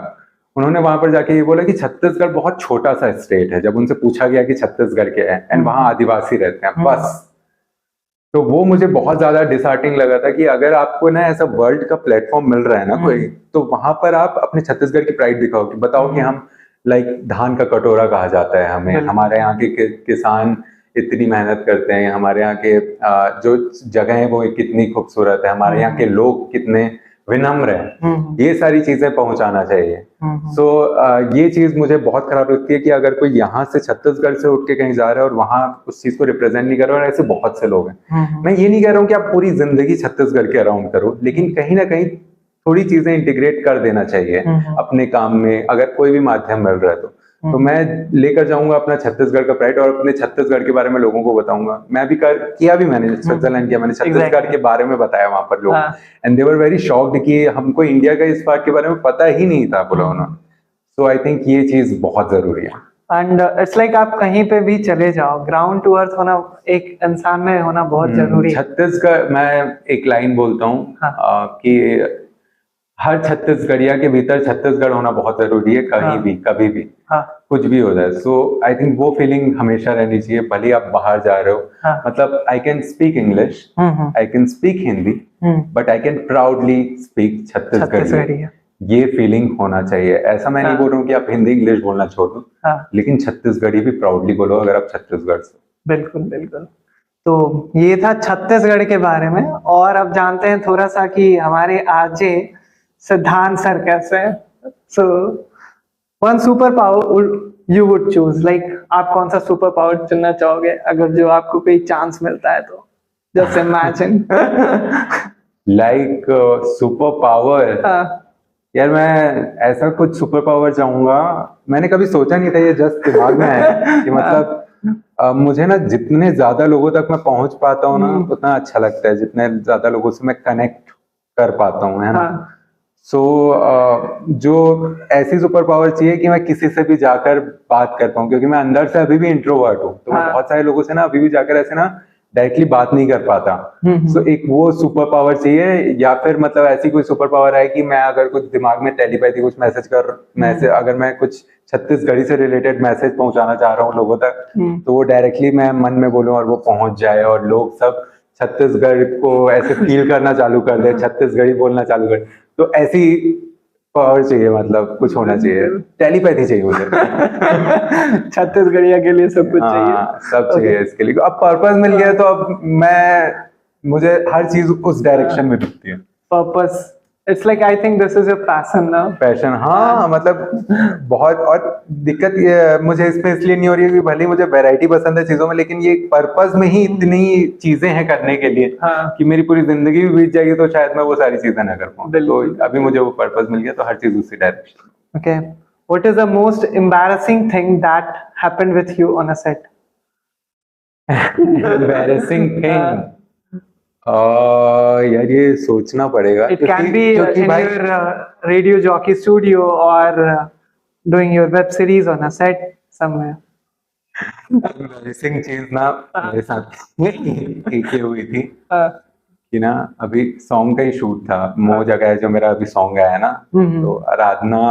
उन्होंने वहां पर जाके ये बोला कि छत्तीसगढ़ बहुत छोटा सा स्टेट है। जब उनसे पूछा गया कि छत्तीसगढ़ के है, एंड वहां आदिवासी रहते हैं बस। तो वो मुझे बहुत ज्यादा डिसहार्टिंग लगा था कि अगर आपको ना ऐसा वर्ल्ड का प्लेटफॉर्म मिल रहा है ना कोई, तो वहां पर आप अपने छत्तीसगढ़ की प्राइड दिखाओ कि बताओ कि हम लाइक धान का कटोरा कहा जाता है हमें, हमारे यहाँ के किसान इतनी मेहनत करते हैं, हमारे यहाँ के जो जगह है वो कितनी खूबसूरत है, हमारे यहाँ के लोग कितने विनम्र हैं। ये सारी चीजें पहुंचाना चाहिए। सो ये चीज मुझे बहुत खराब लगती है कि अगर कोई यहाँ से छत्तीसगढ़ से उठ के कहीं जा रहा है और वहां उस चीज को रिप्रेजेंट नहीं कर रहा है। ऐसे बहुत से लोग हैं। मैं ये नहीं कह रहा हूँ कि आप पूरी जिंदगी छत्तीसगढ़ के अराउंड करो, लेकिन कहीं ना कहीं थोड़ी चीजें इंटीग्रेट कर देना चाहिए अपने काम में, अगर कोई भी माध्यम मिल रहा है तो मैं लेकर जाऊंगा अपना छत्तीसगढ़ का प्राइड और अपने छत्तीसगढ़ के बारे में लोगों को बताऊंगा। मैं भी किया भी, मैंने स्विट्जरलैंड किया, मैंने छत्तीसगढ़ के बारे में बताया वहां पर लोग, and they were very shocked कि हमको इंडिया का इस पार्ट के बारे में पता ही नहीं था बोला उन्होंने। सो आई थिंक ये चीज बहुत जरूरी है। एंड इट्स लाइक आप कहीं पे भी चले जाओ, ग्राउंड टू अर्थ होना एक इंसान में होना बहुत जरूरी है। छत्तीसगढ़, मैं एक लाइन बोलता हूँ कि हर छत्तीसगढ़िया के भीतर छत्तीसगढ़ होना बहुत जरूरी है, कहीं भी कभी भी कुछ भी हो जाए। सो आई थिंक वो फीलिंग हमेशा रहनी चाहिए, भले आप बाहर जा रहे हो। मतलब I can speak English, I can speak Hindi, but I can proudly speak Chhattisgarhi. ये फीलिंग होना चाहिए। ऐसा मैं नहीं बोल रहा हूँ कि आप हिंदी इंग्लिश बोलना छोड़ दो, लेकिन छत्तीसगढ़ी भी प्राउडली बोलो अगर आप छत्तीसगढ़ से। बिल्कुल बिल्कुल। तो ये था छत्तीसगढ़ के बारे में। और अब जानते हैं थोड़ा सा कि हमारे आरजे सिद्धांत सर कैसे है। So one super power you would choose, like आप कौन सा सुपर पावर चुनना चाहोगे अगर जो आपको कोई चांस मिलता है तो? Just imagine. Like super power, यार मैं ऐसा कुछ सुपर पावर चाहूंगा, मैंने कभी सोचा नहीं था, ये जस्ट दिमाग में है कि मतलब मुझे ना जितने ज्यादा लोगों तक मैं पहुंच पाता हूँ ना उतना अच्छा लगता है, जितने ज्यादा लोगों से मैं कनेक्ट कर पाता हूँ, है ना। सो जो ऐसी सुपर पावर चाहिए कि मैं किसी से भी जाकर बात कर पाऊँ, क्योंकि मैं अंदर से अभी भी इंट्रोवर्ट हूँ। तो मैं बहुत सारे लोगों से ना अभी भी जाकर ऐसे ना डायरेक्टली बात नहीं कर पाता। सो एक वो सुपर पावर चाहिए, या फिर मतलब ऐसी कोई सुपर पावर है कि मैं अगर कुछ दिमाग में टेलीपैथी कुछ मैसेज अगर मैं कुछ छत्तीसगढ़ी से रिलेटेड मैसेज पहुंचाना चाह रहा हूँ लोगों तक, तो वो डायरेक्टली मैं मन में बोलूँ और वो पहुंच जाए और लोग सब छत्तीसगढ़ को ऐसे फील करना चालू कर दे, छत्तीसगढ़ी बोलना चालू कर। तो ऐसी पावर चाहिए, मतलब कुछ होना चाहिए, टेलीपैथी चाहिए मुझे। छत्तीसगढ़िया के लिए सब कुछ चाहिए, सब चाहिए इसके लिए। अब पर्पस मिल गया तो अब मुझे हर चीज उस डायरेक्शन में दिखती है। Purpose, it's like I think this is your passion now. Passion, हाँ मतलब बहुत। और दिक्कत ये मुझे इसमें इसलिए नहीं हो रही है कि भले मुझे वैरायटी पसंद है चीजों में, लेकिन ये पर्पस में ही इतनी चीजें हैं करने के लिए कि मेरी पूरी जिंदगी भी बीत जाएगी तो शायद मैं वो सारी चीजें ना कर पाऊँ। तो अभी मुझे वो पर्पस मिल गया तो हर चीज उसी direction. Okay, what is the most embarrassing thing that happened with you on a set? Embarrassing thing, यार ये सोचना पड़ेगा। It can be in your radio jockey studio or doing your web series on a set somewhere. Embarrassing चीज ना मेरे साथ एक ये हुई थी हाँ, कि ना अभी सॉन्ग का ही शूट था। मो जगह है जो मेरा अभी सॉन्ग आया ना, तो आराधना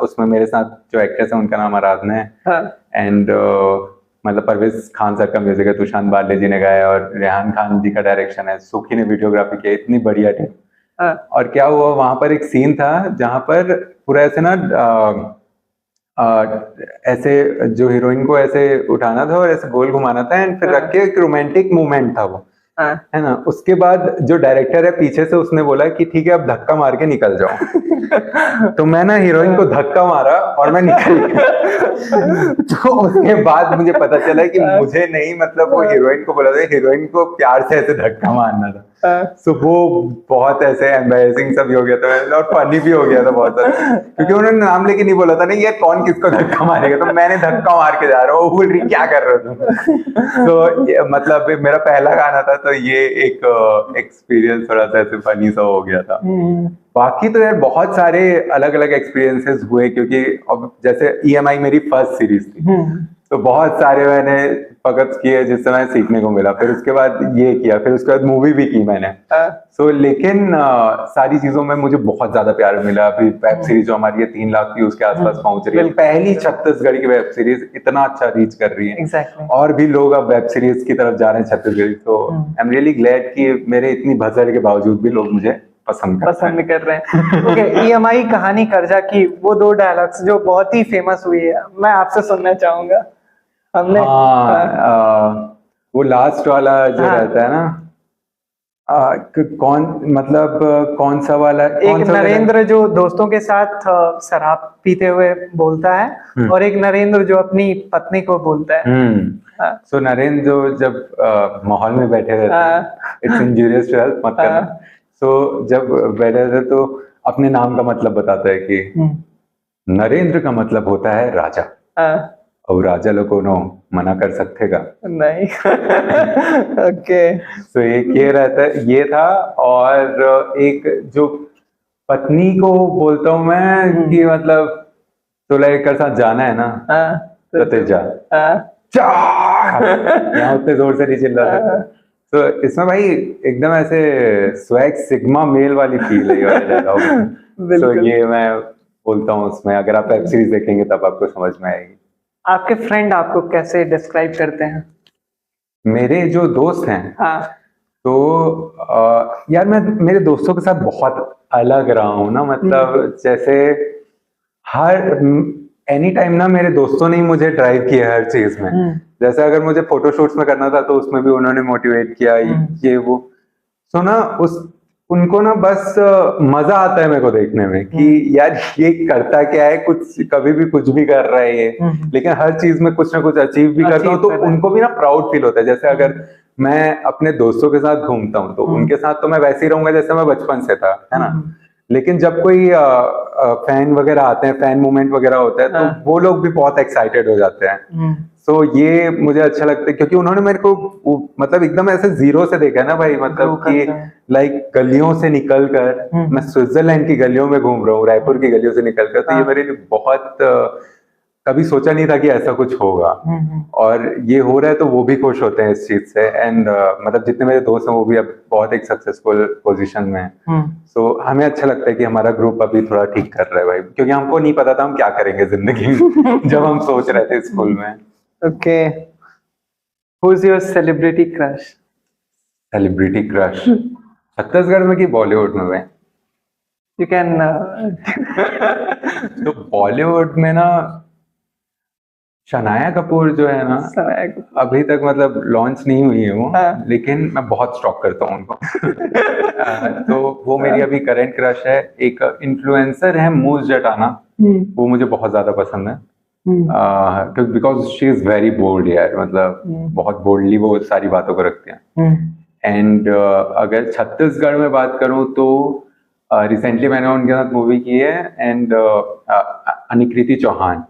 उसमें मेरे साथ जो एक्ट्रेस है उनका नाम आराधना है। हाँ, एंड मतलब परवेज खान सर का म्यूजिक है, तुषार बाले जी ने गाया और रेहान खान जी का डायरेक्शन है, सुखी ने वीडियोग्राफी की, इतनी बढ़िया टीम। हाँ, और क्या हुआ वहां पर एक सीन था जहां पर पूरा ऐसे ना ऐसे जो हीरोइन को ऐसे उठाना था और ऐसे गोल घुमाना था एंड फिर रख के एक रोमांटिक मूवमेंट था वो, हाँ। है ना। उसके बाद जो डायरेक्टर है पीछे से उसने बोला कि ठीक है अब धक्का मार के निकल जाओ। तो मैं ना हीरोइन को धक्का मारा और मैं निकल गया। तो उसके बाद मुझे पता चला कि मुझे नहीं, मतलब वो हीरोइन को बोला था, हीरोइन को प्यार से ऐसे धक्का मारना था। सो वो बहुत ऐसे एम्बैरेसिंग सब भी हो गया था और फनी भी हो गया था बहुत सारा, क्योंकि उन्होंने नाम लेके नहीं बोला था ना ये कौन किसको धक्का मारेगा, तो मैंने धक्का मार के जा रहा हूँ, वो बोल रही क्या कर रहे हो तुम। तो मतलब मेरा पहला गाना था तो ये एक एक्सपीरियंस थोड़ा सा ऐसे फनी सा हो गया था। बाकी तो यार बहुत सारे अलग अलग एक्सपीरियंसेस हुए, क्योंकि अब जैसे EMI मेरी फर्स्ट सीरीज थी, तो बहुत सारे मैंने पकअप्स किए जिससे मैं सीखने को मिला। फिर उसके बाद ये किया, फिर उसके बाद मूवी भी की मैंने। सो लेकिन सारी चीजों में मुझे बहुत ज्यादा प्यार मिला। अभी वेब सीरीज जो हमारी 3 लाख व्यूज के आसपास पहुंच रही है, पहली छत्तीसगढ़ की वेब सीरीज इतना अच्छा रीच कर रही है। Exactly. और भी लोग अब वेब सीरीज की तरफ जा रहे हैं छत्तीसगढ़, तो आई एम रियली ग्लैड कि मेरे इतनी भसड़ के बावजूद भी लोग मुझे पसंद कर रहे हैं। ओके, EMI कहानी कर्जा की वो 2 डायलॉग्स जो बहुत ही फेमस हुई है, मैं आपसे सुनना चाहूंगा। हमने वो लास्ट वाला जो रहता है ना, कौन मतलब कौन सा वाला, एक नरेंद्र जो दोस्तों के साथ शराब पीते हुए बोलता है और एक नरेंद्र जो अपनी पत्नी को बोलता है। सो नरेंद्र जो जब माहौल में बैठे रहते हैं, इट्स इंजूरियस टू हेल्थ मत करना। सो जब बैठे रहते तो अपने नाम का मतलब बताता है कि नरेंद्र का मतलब होता है राजा, और राजा लोगों को मना कर सकते का नहीं। ओके, तो एक ये रहता है, ये था। और एक जो पत्नी को बोलता हूँ मैं कि मतलब तो लेकर साथ जाना है ना, तो ते जा यहाँ उतने जोर से नहीं चिल्ला था। तो इसमें भाई एकदम ऐसे स्वैग सिग्मा मेल वाली फील है ये वाला डायलॉग। तो ये मैं बोलता हूँ उसमें, अगर आप वेब सीरीज देखेंगे तब आपको समझ में आएगी। आपके फ्रेंड आपको कैसे डिस्क्राइब करते हैं? मेरे जो दोस्त हैं, तो यार मैं मेरे दोस्तों के साथ बहुत अलग रहा हूँ ना, मतलब जैसे हर एनी टाइम ना मेरे दोस्तों ने ही मुझे ड्राइव किया हर चीज में। जैसे अगर मुझे फोटोशूट्स में करना था तो उसमें भी उन्होंने मोटिवेट किया, ये वो। सो ना उनको ना बस मजा आता है मेरे को देखने में कि यार ये करता क्या है, कुछ कभी भी कुछ भी कर रहा है ये, लेकिन हर चीज में कुछ ना कुछ अचीव भी करता हूँ, तो उनको भी ना प्राउड फील होता है। जैसे अगर मैं अपने दोस्तों के साथ घूमता हूँ तो उनके साथ तो मैं वैसे ही रहूंगा जैसे मैं बचपन से था, है ना। लेकिन जब कोई फैन वगैरह आते हैं, फैन मूवमेंट वगैरह होता है, तो वो लोग भी बहुत एक्साइटेड हो जाते हैं। सो ये मुझे अच्छा लगता है क्योंकि उन्होंने मेरे को मतलब एकदम ऐसे जीरो से देखा है ना भाई, मतलब कि लाइक गलियों से निकल कर मैं स्विट्जरलैंड की गलियों में घूम रहा हूँ, रायपुर की गलियों से निकल कर, तो ये मेरे लिए बहुत कभी सोचा नहीं था कि ऐसा कुछ होगा, और ये हो रहा है तो वो भी खुश होते हैं इस चीज से। एंड मतलब जितने मेरे दोस्त हैं वो भी अब बहुत एक सक्सेसफुल पोजीशन में है। सो हमें अच्छा लगता है कि हमारा ग्रुप अभी थोड़ा ठीक कर रहा है भाई, क्योंकि हमको नहीं पता था हम क्या करेंगे जिंदगी में जब हम सोच रहे थे स्कूल में। Okay, who is your celebrity crush? Celebrity crush Chhattisgarh में कि बॉलीवुड में? यू कैन तो बॉलीवुड में ना शनाया कपूर जो है ना, अभी तक मतलब लॉन्च नहीं हुई है वो, लेकिन मैं बहुत स्टॉक करता हूँ उनको। तो वो मेरी अभी करंट क्रश है। एक इन्फ्लुएंसर है मूज जटाना, वो मुझे बहुत ज्यादा पसंद है, because she is very bold यार, मतलब बहुत बोल्डली वो सारी बातों को रखते हैं। एंड अगर छत्तीसगढ़ में बात करूं तो रिसेंटली मैंने उनके साथ मूवी की है, एंड अनिकृति चौहान,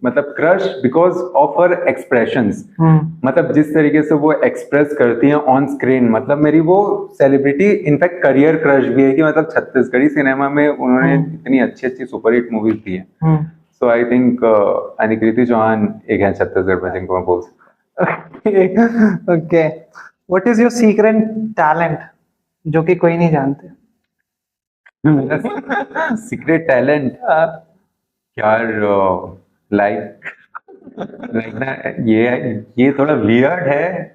मतलब crush because of her expressions, मतलब जिस तरीके से वो एक्सप्रेस करती हैं ऑन स्क्रीन, मतलब मेरी वो सेलिब्रिटी इनफैक्ट करियर क्रश भी है कि मतलब छत्तीसगढ़ी सिनेमा में उन्होंने इतनी अच्छी अच्छी सुपरहिट मूवीज दी है। So I think Anikriti Chauhan एक है छत्तीसगढ़ में जिनको मैं बोल सकता okay, what is your secret talent जो कि कोई नहीं जानते? हूँ। सीक्रेट टैलेंट यार, लाइक ना, ये थोड़ा वियर्ड है,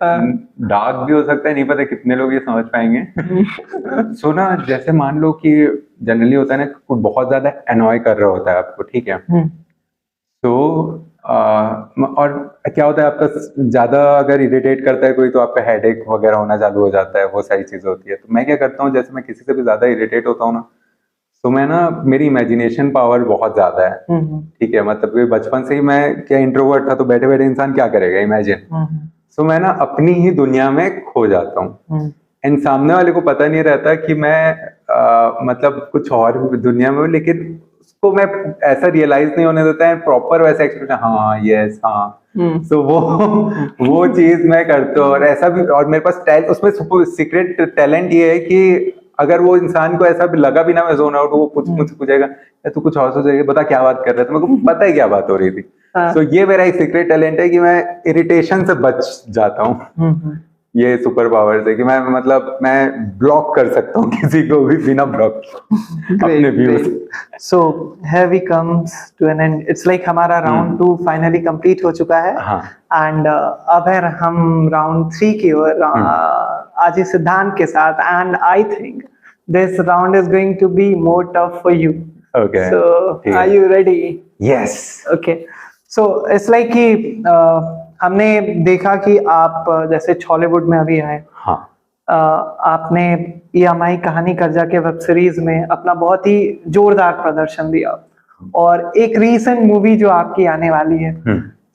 डार्क भी हो सकता है, नहीं पता कितने लोग ये समझ पाएंगे। सो ना, जैसे मान लो कि जनरली होता है ना, कोई बहुत ज्यादा अनॉय कर रहा होता है आपको, ठीक है, तो और क्या होता है, आपका ज्यादा अगर इरिटेट करता है कोई तो आपका हेडेक वगैरह होना चालू हो जाता है, वो सारी चीजें होती है। तो मैं क्या करता हूँ, जैसे मैं किसी से भी ज्यादा इरिटेट होता हूँ ना, तो मैं ना, मेरी इमेजिनेशन पावर बहुत ज्यादा है, ठीक है, मतलब कि बचपन से ही मैं क्या इंट्रोवर्ट था, तो बैठे बैठे इंसान क्या करेगा, इमेजिन। सो मैं ना अपनी ही दुनिया में खो जाता हूँ, एंड सामने वाले को पता नहीं रहता कि मैं मतलब कुछ और दुनिया में हूँ, लेकिन उसको मैं ऐसा रियलाइज नहीं होने देता है, प्रॉपर वैसा एक्सप्रेशन, हाँ यस हाँ। तो वो चीज मैं करता हूँ, और ऐसा भी, और मेरे पास उसमें सीक्रेट टैलेंट ये है कि अगर वो इंसान को ऐसा भी लगा भी ना मैं जोन आउट, वो मुझसे पूछेगा तू कुछ और सोचेगा, बता क्या बात कर रहा था, मेरे को पता है क्या बात हो रही थी। तो ये मेरा एक सीक्रेट टैलेंट है कि मैं इरिटेशन से बच जाता हूँ। ये सुपर पावर्स है कि मैं ब्लॉक कर सकता हूँ किसी को भी बिना ब्लॉक अपने views. So here we comes to an end. It's like हमारा राउंड 2 फाइनली कंप्लीट हो चुका है, एंड अब है हम राउंड 3 की ओर, आज सिद्धांत के साथ, and I think this round is going to be more tough for you. Okay. So are you ready? Yes. Okay. So it's like कि हमने देखा कि आप जैसे छॉलीवुड में अभी आए, हाँ, आपने EMI कहानी कर्जा के वेब सीरीज में अपना बहुत ही जोरदार प्रदर्शन दिया, और एक रीसेंट मूवी जो आपकी आने वाली है,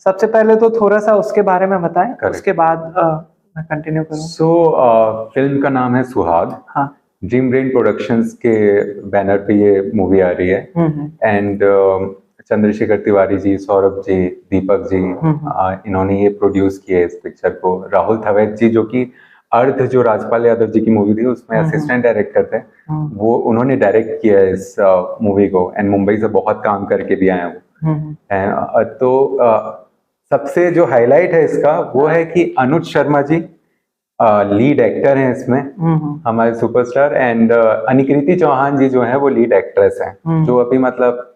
सबसे पहले तो थोड़ा सा उसके बारे में बताएं, उसके बाद मैं कंटिन्यू करूँ। सो फिल्म का नाम है सुहाग। हाँ, ड्रीम ब्रेन प्रोडक्शंस के बैनर पे ये मूवी आ रही है, एंड चंद्रशेखर तिवारी जी, सौरभ जी, दीपक जी, इन्होंने ये प्रोड्यूस किया है इस पिक्चर को। राहुल थवेत जी, जो कि अर्थ जो राजपाल यादव जी की मूवी थी उसमें असिस्टेंट डायरेक्टर थे, वो उन्होंने डायरेक्ट किया है इस मूवी को, एंड मुंबई से बहुत काम करके भी आए हैं वो। तो सबसे जो हाईलाइट है इसका वो है कि अनुज शर्मा जी लीड एक्टर हैं इसमें, हमारे सुपरस्टार, एंड अनिकृति चौहान जी जो है वो लीड एक्ट्रेस हैं, जो अभी मतलब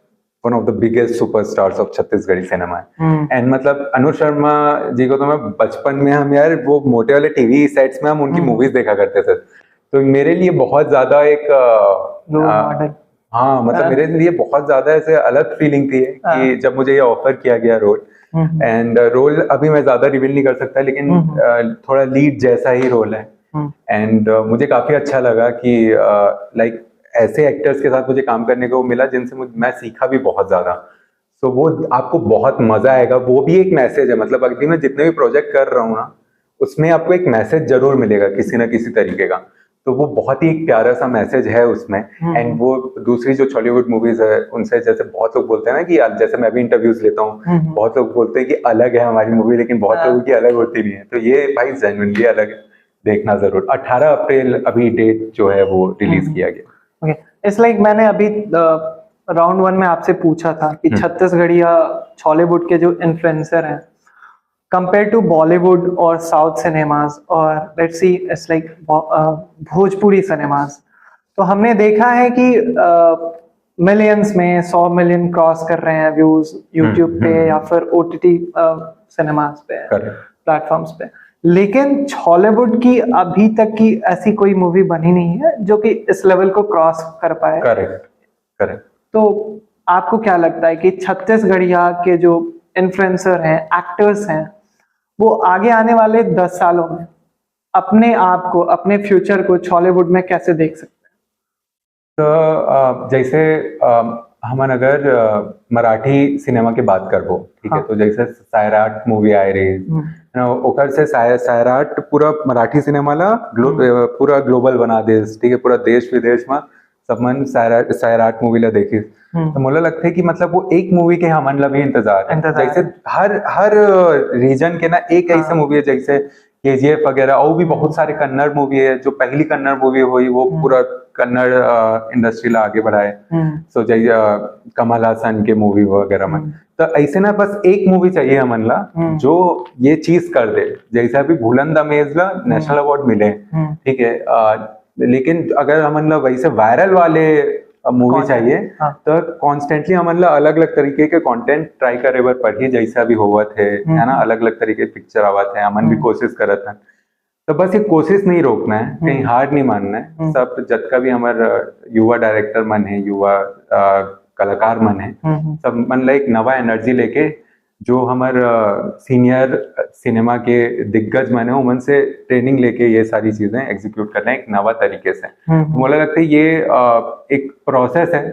one of the biggest superstars of Chhattisgarhi cinema है। एंड मतलब अनुज शर्मा जी को तो मैं बचपन में, हम यार वो मोटे वाले टीवी सेट्स में हम उनकी मूवीज देखा करते थे, तो मेरे लिए बहुत ज्यादा एक हाँ, मतलब मेरे लिए बहुत ज्यादा ऐसे अलग फीलिंग थी कि जब मुझे ये ऑफर किया गया रोल, एंड रोल अभी मैं ज्यादा रिवील नहीं कर सकता, लेकिन थोड़ा लीड जैसा ही रोल है, एंड मुझे काफी अच्छा लगा कि लाइक ऐसे एक्टर्स के साथ मुझे काम करने को मिला जिनसे मैं सीखा भी बहुत ज्यादा। सो वो आपको बहुत मजा आएगा, वो भी एक मैसेज है, मतलब अभी मैं जितने भी प्रोजेक्ट कर रहा हूँ ना, उसमें आपको एक मैसेज जरूर मिलेगा किसी ना किसी तरीके का, तो वो बहुत ही एक प्यारा सा मैसेज है उसमें। एंड वो दूसरी जो बॉलीवुड मूवीज है उनसे, जैसे बहुत लोग बोलते हैं ना कि जैसे मैं भी इंटरव्यूज लेता हूँ, बहुत लोग बोलते हैं कि अलग है हमारी मूवी, लेकिन बहुत लोगों की अलग होती नहीं है, तो ये भाई जेन्युइनली अलग है, देखना जरूर। 18 अप्रैल अभी डेट जो है वो रिलीज किया गया। इट्स लाइक मैंने अभी राउंड 1 में आपसे पूछा था कि छत्तीसगढ़ी या बॉलीवुड के जो इन्फ्लुएंसर हैं कंपेयर टू बॉलीवुड और साउथ सिनेमाज, और let's see it's like Bhojpuri cinemas, तो हमने देखा है कि मिलियंस में 100 मिलियन क्रॉस कर रहे हैं व्यूज यूट्यूब पे या फिर OTT सिनेमाज पे, प्लेटफॉर्म्स पे, लेकिन हॉलीवुड की अभी तक की ऐसी कोई मूवी बनी नहीं है जो कि इस लेवल को क्रॉस कर पाए। करेक्ट। तो आपको क्या लगता है कि छत्तीसगढ़िया के जो इन्फ्लुएंसर हैं, एक्टर्स हैं, वो आगे आने वाले 10 सालों में अपने आप को, अपने फ्यूचर को हॉलीवुड में कैसे देख सकते हैं? तो जैसे हमन अगर मराठी सिनेमा की बात करबो, ठीक है, तो जैसे सायराट मूवी आए रही, ओकर से सायराट पूरा मराठी सिनेमा ला पूरा ग्लोबल बना देस, ठीक है, पूरा देश विदेश में सब मन सायराट मूवी ला देखी, तो मुझे लगता है कि मतलब वो एक मूवी के हमन ला भी इंतजार है। जैसे हर रीजन के ना एक ऐसा मूवी है, जैसे KGF वगैरह, और भी बहुत सारे कन्नड़ मूवी है, जो पहली कन्नड़ मूवी हुई वो पूरा कन्नड़ इंडस्ट्रीला आगे बढ़ाए सो जय कमल हासन के मूवी वगैरह में तो ऐसे ना बस एक मूवी चाहिए हमनला जो ये चीज कर दे जैसे अभी भूलन दमेजला नेशनल अवार्ड मिले ठीक है लेकिन अगर हमनला वैसे वायरल वाले मूवी चाहिए तो कॉन्स्टेंटली हमनला अलग अलग तरीके के कंटेंट ट्राई करे बर पढ़ी जैसा भी होवा थे है ना अलग अलग तरीके पिक्चर आवा थे हमन भी कोशिश करत हैं तो बस ये कोशिश नहीं रोकना है कहीं हार नहीं मानना है सब जितना भी हमारे युवा डायरेक्टर मन है युवा कलाकार मन है सब मन ला एक नवा एनर्जी लेके जो हमारे सीनियर सिनेमा के दिग्गज मन है उमन से ट्रेनिंग लेके ये सारी चीजें एग्जीक्यूट करना है एक नवा तरीके से मुझे लगता है ये एक प्रोसेस है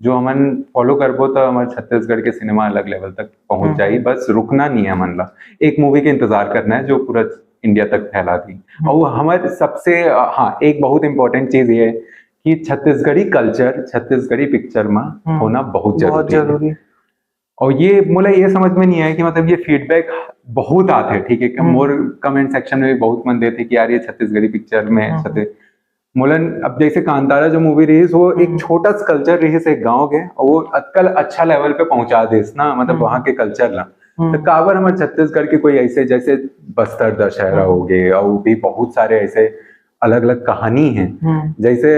जो हमन फॉलो करबो तो हमारे छत्तीसगढ़ के सिनेमा अलग लेवल तक पहुंच जाए बस रुकना नहीं है मन ला एक मूवी के इंतजार करना है जो पूरा इंडिया तक फैला दी और हमारे सबसे हाँ एक बहुत इंपॉर्टेंट चीज ये है कि छत्तीसगढ़ी कल्चर छत्तीसगढ़ी पिक्चर में होना बहुत जरूरी है और ये मुझे ये समझ में नहीं आया कि मतलब ये फीडबैक बहुत आते हैं ठीक है मोर कमेंट सेक्शन में भी बहुत मन देते कि यार ये छत्तीसगढ़ी पिक्चर में मुलन अब जैसे कांतारा जो मूवी रही वो एक छोटा सा कल्चर रही से एक गाँव के और वो अक्कल अच्छा लेवल पे पहुंचा दे ना मतलब वहाँ के कल्चर ला तो काबर हमारे छत्तीसगढ़ के कोई ऐसे जैसे बस्तर दशहरा हो गए और भी बहुत सारे ऐसे अलग अलग कहानी है जैसे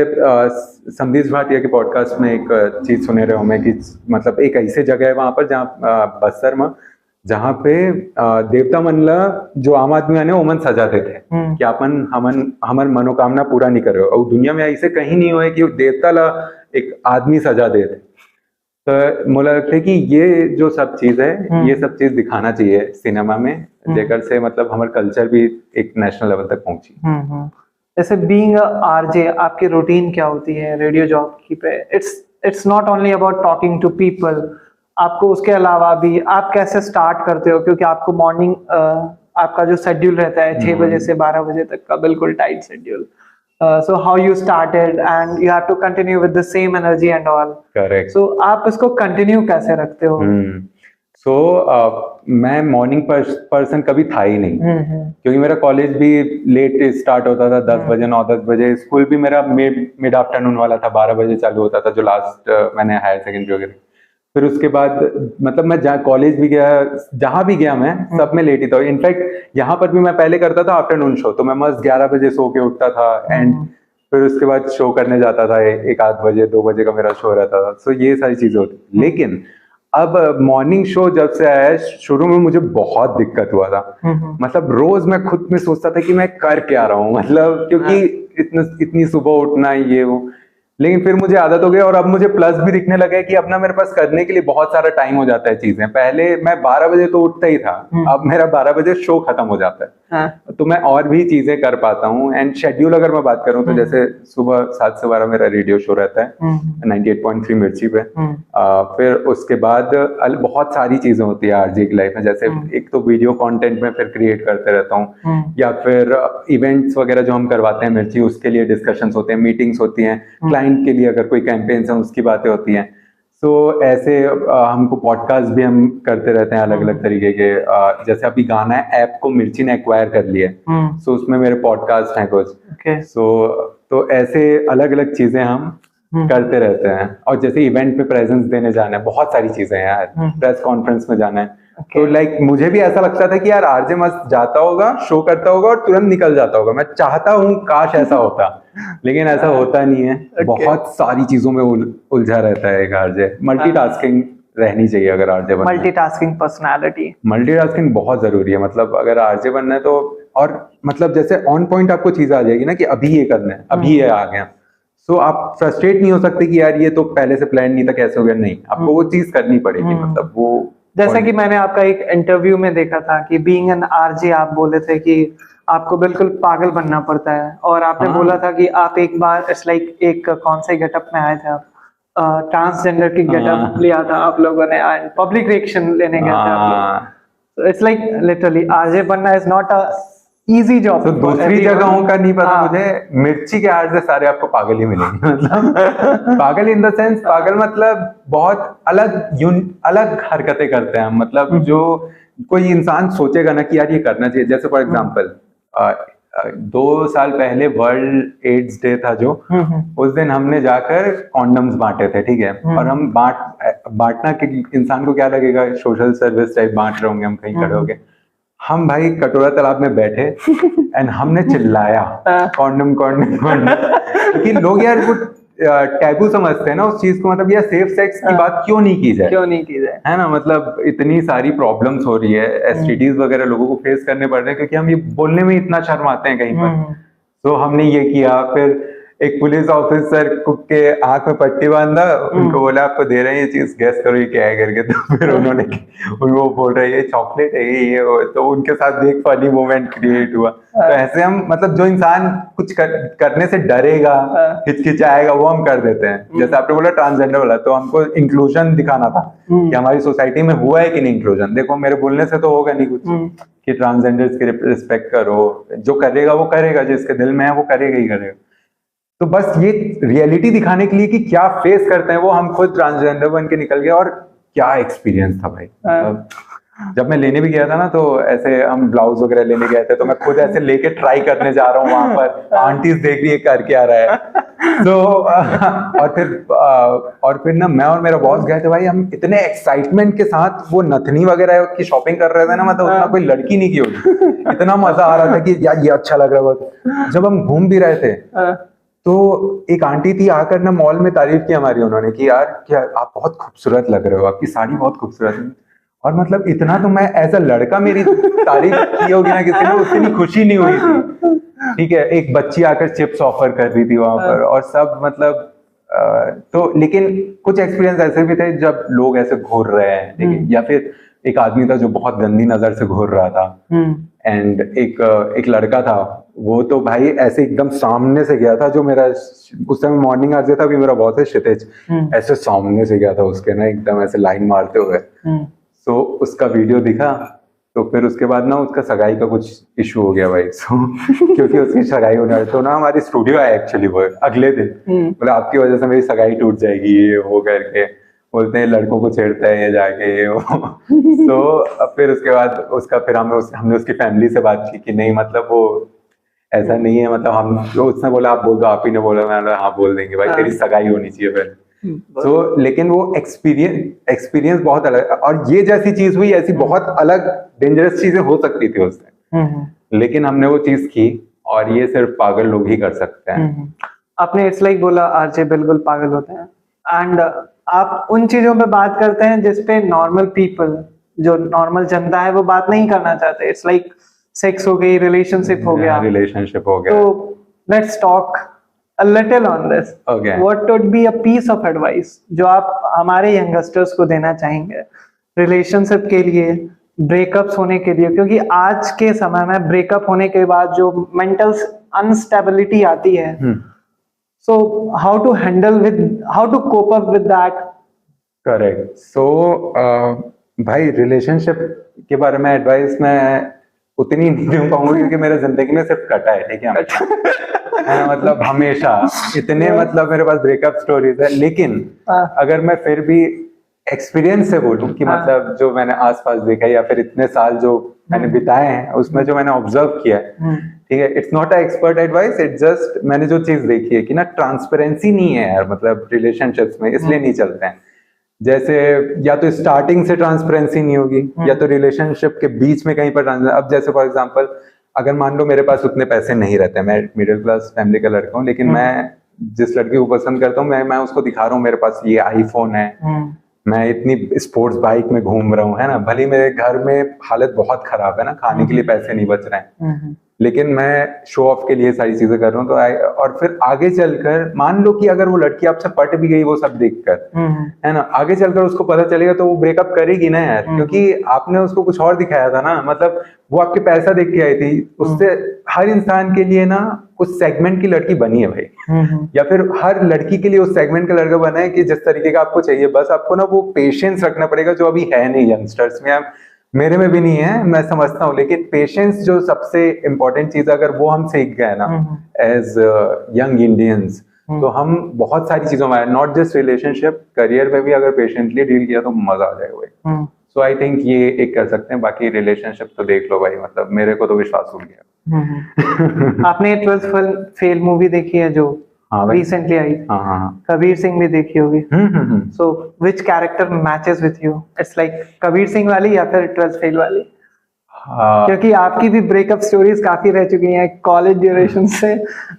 संदीप भाटिया के पॉडकास्ट में एक चीज सुने रहे हो मैं कि मतलब एक ऐसे जगह है वहां पर जहाँ बस्तर में जहाँ पे देवता मनला जो आम आदमी है ओमन सजा देते हैं कि अपन हमन मनोकामना पूरा नहीं करे और दुनिया में ऐसे कहीं नहीं हुआ कि देवता ला एक आदमी सजा देते तो मुझे लगता है कि ये जो सब चीज है ये सब चीज दिखाना चाहिए सिनेमा में जेकर से मतलब हमारे कल्चर भी एक नेशनल लेवल तक पहुंची जैसे बीइंग आरजे आपकी रूटीन क्या होती है रेडियो जॉब की पे it's not only about talking to people आपको उसके अलावा भी आप कैसे स्टार्ट करते हो क्योंकि आपको मॉर्निंग आपका जो शेड्यूल रहता है 6 बजे से 12 बजे तक का बिल्कुल tight schedule so how you started and you have to continue with the same energy and all correct so आप इसको कंटिन्यू कैसे रखते हो सो मैं मॉर्निंग पर्सन कभी था ही नहीं क्योंकि मेरा कॉलेज भी लेट स्टार्ट होता था 10 बजे 9-10 बजे स्कूल भी मेरा मिड आफ्टरनून वाला था 12 बजे चालू होता था जो लास्ट मैंने हायर सेकेंडरी वगैरह फिर उसके बाद मतलब मैं जहाँ कॉलेज भी गया जहां भी गया मैं सब में लेट ही था इनफैक्ट यहाँ पर भी मैं पहले करता था आफ्टरनून शो तो मैं मस्त 11 बजे सो के उठता था एंड फिर उसके बाद शो करने जाता था 1-8 बजे 2 बजे का मेरा शो रहता था सो ये सारी चीजें होती लेकिन अब मॉर्निंग शो जब से आया शुरू में मुझे बहुत दिक्कत हुआ था मतलब रोज मैं खुद में सोचता था कि मैं कर क्या रहा हूँ मतलब क्योंकि इतनी सुबह उठना ये वो लेकिन फिर मुझे आदत हो गई और अब मुझे प्लस भी दिखने लगा है कि अपना मेरे पास करने के लिए बहुत सारा टाइम हो जाता है चीजें पहले मैं 12 बजे तो उठता ही था अब मेरा 12 बजे शो खत्म हो जाता है तो मैं और भी चीजें कर पाता हूँ एंड शेड्यूल अगर मैं बात करूँ तो जैसे सुबह 7 से 12 मेरा रेडियो शो रहता है 98.3 मिर्ची पे फिर उसके बाद बहुत सारी चीजें होती है आरजे की लाइफ में जैसे एक तो वीडियो कंटेंट में फिर क्रिएट करते रहता हूँ या फिर इवेंट्स वगैरह जो हम करवाते हैं मिर्ची उसके लिए डिस्कशंस होते हैं मीटिंग्स होती हैं क्लाइंट के लिए अगर कोई कैंपेन्स है उसकी बातें होती हैं तो ऐसे हमको पॉडकास्ट भी हम करते रहते हैं अलग अलग तरीके के जैसे अभी गाना है ऐप को मिर्ची ने एक्वायर कर लिया सो उसमें मेरे पॉडकास्ट हैं कुछ सो तो ऐसे अलग अलग चीजें हम करते रहते हैं और जैसे इवेंट पे प्रेजेंस देने जाना है बहुत सारी चीजें हैं यार प्रेस कॉन्फ्रेंस में जाना है तो लाइक मुझे भी ऐसा लगता था कि यार आरजे मस्त जाता होगा शो करता होगा और तुरंत निकल जाता होगा मैं चाहता हूँ काश ऐसा होता लेकिन ऐसा होता नहीं है बहुत सारी चीजों में उलझा रहता है एक आरजे मल्टीटास्किंग रहनी चाहिए अगर आरजे बनना मल्टीटास्किंग पर्सनालिटी मल्टीटास्किंग बहुत जरूरी है मतलब अगर आरजे बनना है तो और मतलब जैसे ऑन पॉइंट आपको चीज आ जाएगी ना कि अभी ये करना है अभी ये आ गया सो आप फ्रस्ट्रेट नहीं हो सकते कि यार ये तो पहले से प्लान नहीं था कैसे हो गया नहीं आपको वो चीज करनी पड़ेगी मतलब वो जैसा कि मैंने आपका एक इंटरव्यू में देखा था कि बीइंग एन आरजे आप बोले थे कि आपको बिल्कुल पागल बनना पड़ता है और आपने बोला था कि आप एक बार इट्स लाइक एक कौन से गेटअप में आए थे आप ट्रांसजेंडर की गेटअप लिया था आप लोगों ने पब्लिक रिएक्शन लेने गए थे आप लोग इट्स लाइक लिटरली आरजे बनना is not a easy job तो दूसरी जगहों का नहीं पता मुझे मिर्ची के आरजे सारे आपको पागल ही मिलेंगे मतलब पागल इन द सेंस पागल मतलब बहुत अलग हरकतें करते हैं मतलब जो कोई इंसान सोचेगा ना कि यार ये करना चाहिए जैसे फॉर एग्जांपल 2 साल पहले वर्ल्ड एड्स डे था जो, उस दिन हमने जाकर कॉन्डम्स बांटे थे, ठीक है। और हम बांटना कि इंसान को क्या लगेगा, सोशल सर्विस टाइप बांट रहे होंगे हम कहीं खड़े होंगे। हम भाई कटोरा तालाब में बैठे एंड हमने चिल्लाया कॉन्डम कॉन्डम कॉन्डम, क्योंकि लोग यार वो टैबू समझते हैं ना उस चीज को, मतलब यार सेफ सेक्स की बात क्यों नहीं की जाए, है ना। मतलब इतनी सारी प्रॉब्लम्स हो रही है, एसटीडीज वगैरह लोगों को फेस करने पड़ रहे हैं क्योंकि हम ये बोलने में इतना शर्माते हैं कहीं पर। तो हमने ये किया। फिर एक पुलिस ऑफिसर के आंख में पट्टी बांधा, उनको बोला आपको दे रहे हैं ये चीज, गैस करो ये क्या है करके। तो फिर उन्होंने वो बोल रहे हैं ये चॉकलेट है ये वो, तो उनके साथ एक फनी मोमेंट क्रिएट हुआ। तो ऐसे हम मतलब जो इंसान कुछ करने से डरेगा, हिचकिचाएगा, वो हम कर देते हैं। जैसे आपने बोला ट्रांसजेंडर वाला, तो हमको इंक्लूजन दिखाना था कि हमारी सोसाइटी में हुआ है कि नहीं इंक्लूजन। देखो मेरे बोलने से तो होगा नहीं कुछ कि ट्रांसजेंडर्स की रिस्पेक्ट करो, जो करेगा वो करेगा, जिसके दिल में है वो करेगा ही करेगा। तो बस ये रियलिटी दिखाने के लिए कि क्या फेस करते हैं वो, हम खुद ट्रांसजेंडर बन के निकल गए। और क्या एक्सपीरियंस था भाई, मतलब जब मैं लेने भी गया था ना, तो ऐसे हम ब्लाउज वगैरह लेने गए थे, तो मैं खुद ऐसे लेके ट्राई करने जा रहा हूँ वहां पर, आंटीज देख रही है कर क्या रहा है। तो और फिर ना मैं और मेरा बॉस गए थे भाई, हम इतने एक्साइटमेंट के साथ वो नथनी वगैरह की शॉपिंग कर रहे थे ना, मतलब उतना कोई लड़की नहीं की होगी, इतना मजा आ रहा था कि यार ये अच्छा लग रहा है। जब हम घूम भी रहे थे तो एक आंटी थी, आकर ना मॉल में तारीफ की हमारी उन्होंने कि यार क्या आप बहुत खूबसूरत लग रहे हो, आपकी साड़ी बहुत खूबसूरत है। और मतलब इतना तो मैं एज अ लड़का मेरी तारीफ की होगी ना किसी ने, उतनी खुशी नहीं हुई थी, ठीक है। एक बच्ची आकर चिप्स ऑफर कर रही थी वहां पर, और सब मतलब तो लेकिन कुछ एक्सपीरियंस ऐसे भी थे जब लोग ऐसे घूर रहे हैं, ठीक है। या फिर एक आदमी था जो बहुत गंदी नजर से घूर रहा था, एंड एक लड़का था, वो तो भाई ऐसे एकदम सामने से गया था, जो मेरा उस समय मॉर्निंग आवर्स था, अभी मेरा बहुत है क्षितिज, ऐसे सामने से गया था उसके ना, एकदम ऐसे लाइन मारते हुए। तो उसका वीडियो दिखा, तो फिर उसके बाद ना उसका सगाई का कुछ इशू हो गया भाई। क्योंकि उसकी सगाई होने वाली, तो ना हमारी स्टूडियो आया एक्चुअली वो अगले दिन, बोले आपकी वजह से मेरी सगाई टूट जाएगी ये वो करके, बोलते हैं लड़कों को छेड़ता है ये जाके ये वो। तो फिर उसके बाद उसका फिर हमने उसकी फैमिली से बात की कि नहीं मतलब वो ऐसा नहीं है, मतलब हम उसने बोला आप बोल दो, आप ही ने बोला, मैंने हाँ बोल देंगे भाई, तेरी सगाई होनी चाहिए फिर। तो लेकिन वो एक्सपीरियंस बहुत अलग, और ये जैसी चीज हुई ऐसी बहुत अलग डेंजरस चीजें हो सकती थी उस टाइम, लेकिन हमने वो चीज की, और ये सिर्फ पागल लोग ही कर सकते हैं। आपने इट्स लाइक बोला आरजे बिल्कुल पागल होते हैं, एंड आप उन चीजों पे बात करते हैं जिसपे नॉर्मल पीपल, जो नॉर्मल जनता है, वो बात नहीं करना चाहते। इट्स लाइक सेक्स हो गई, रिलेशनशिप हो गया, तो let's talk a little on this. Okay. What would be a piece of advice जो आप हमारे यंगस्टर्स को देना चाहेंगे रिलेशनशिप के लिए, ब्रेकअप्स होने के लिए? क्योंकि आज के समय में ब्रेकअप होने के बाद जो मेंटल अनस्टेबिलिटी आती है, so how to handle with, how to cope up with that? Correct. So भाई रिलेशनशिप के बारे में एडवाइस मैं उतनी नहीं दे पाऊंगा क्योंकि मेरे जिंदगी में सिर्फ कटा है, ठीक है। मतलब हमेशा इतने मतलब मेरे पास ब्रेकअप स्टोरीज है, लेकिन अगर मैं फिर भी एक्सपीरियंस से बोलूं कि मतलब जो मैंने आसपास देखा है या फिर इतने साल जो मैंने बिताए हैं उसमें जो मैंने ऑब्जर्व किया है, ठीक है, it's not a expert advice, it's just मैंने जो चीज देखी है कि ना ट्रांसपेरेंसी नहीं है यार, मतलब रिलेशनशिप्स में इसलिए नहीं चलते हैं। जैसे या तो स्टार्टिंग से ट्रांसपेरेंसी नहीं होगी, या तो रिलेशनशिप के बीच में कहीं पर अब जैसे फॉर एग्जांपल अगर मान लो मेरे पास उतने पैसे नहीं रहते, मैं मिडिल क्लास फैमिली का लड़का हूँ, लेकिन मैं जिस लड़की को पसंद करता हूँ मैं उसको दिखा रहा हूँ मेरे पास ये आईफोन है, मैं इतनी स्पोर्ट्स बाइक में घूम रहा हूँ, है ना, भले मेरे घर में हालत बहुत खराब है ना, खाने के लिए पैसे नहीं बच रहे हैं, लेकिन मैं शो ऑफ के लिए सारी चीजें कर रहा हूँ। तो और फिर आगे चलकर मान लो कि अगर वो लड़की आपसे पट भी गई वो सब देखकर, है ना, आगे चलकर उसको पता चलेगा तो वो ब्रेकअप करेगी ना यार, क्योंकि आपने उसको कुछ और दिखाया था ना, मतलब वो आपके पैसा देख के आई थी, उससे हर इंसान के लिए ना उस सेगमेंट की लड़की बनी है भाई, या फिर हर लड़की के लिए उस सेगमेंट का लड़का बना है कि जिस तरीके का आपको चाहिए। बस आपको ना वो पेशेंस रखना पड़ेगा जो अभी है नहीं यंगस्टर्स में, मेरे में भी नहीं है, मैं समझता हूँ, लेकिन पेशेंस जो सबसे इम्पोर्टेंट चीज अगर वो हम सीख गए ना एज यंग इंडियंस, तो हम बहुत सारी चीजों में, नॉट जस्ट रिलेशनशिप, करियर में भी अगर पेशेंटली डील किया तो मजा आ जाएगा भाई। सो आई थिंक ये एक कर सकते हैं। बाकी रिलेशनशिप तो देख लो भाई, मतलब मेरे को तो विश्वास उठ गया। आपने 12th फेल मूवी देखी है जो हाँ भाई। Recently I? हाँ हाँ। कबीर सिंह भी देखी होगी। So which character matches with you? It's like Kabir Singh वाली या फिर 12th फेल वाली? हाँ। क्योंकि आपकी भी ब्रेकअप स्टोरीज काफी रह चुकी हैं कॉलेज ड्यूरेशन से,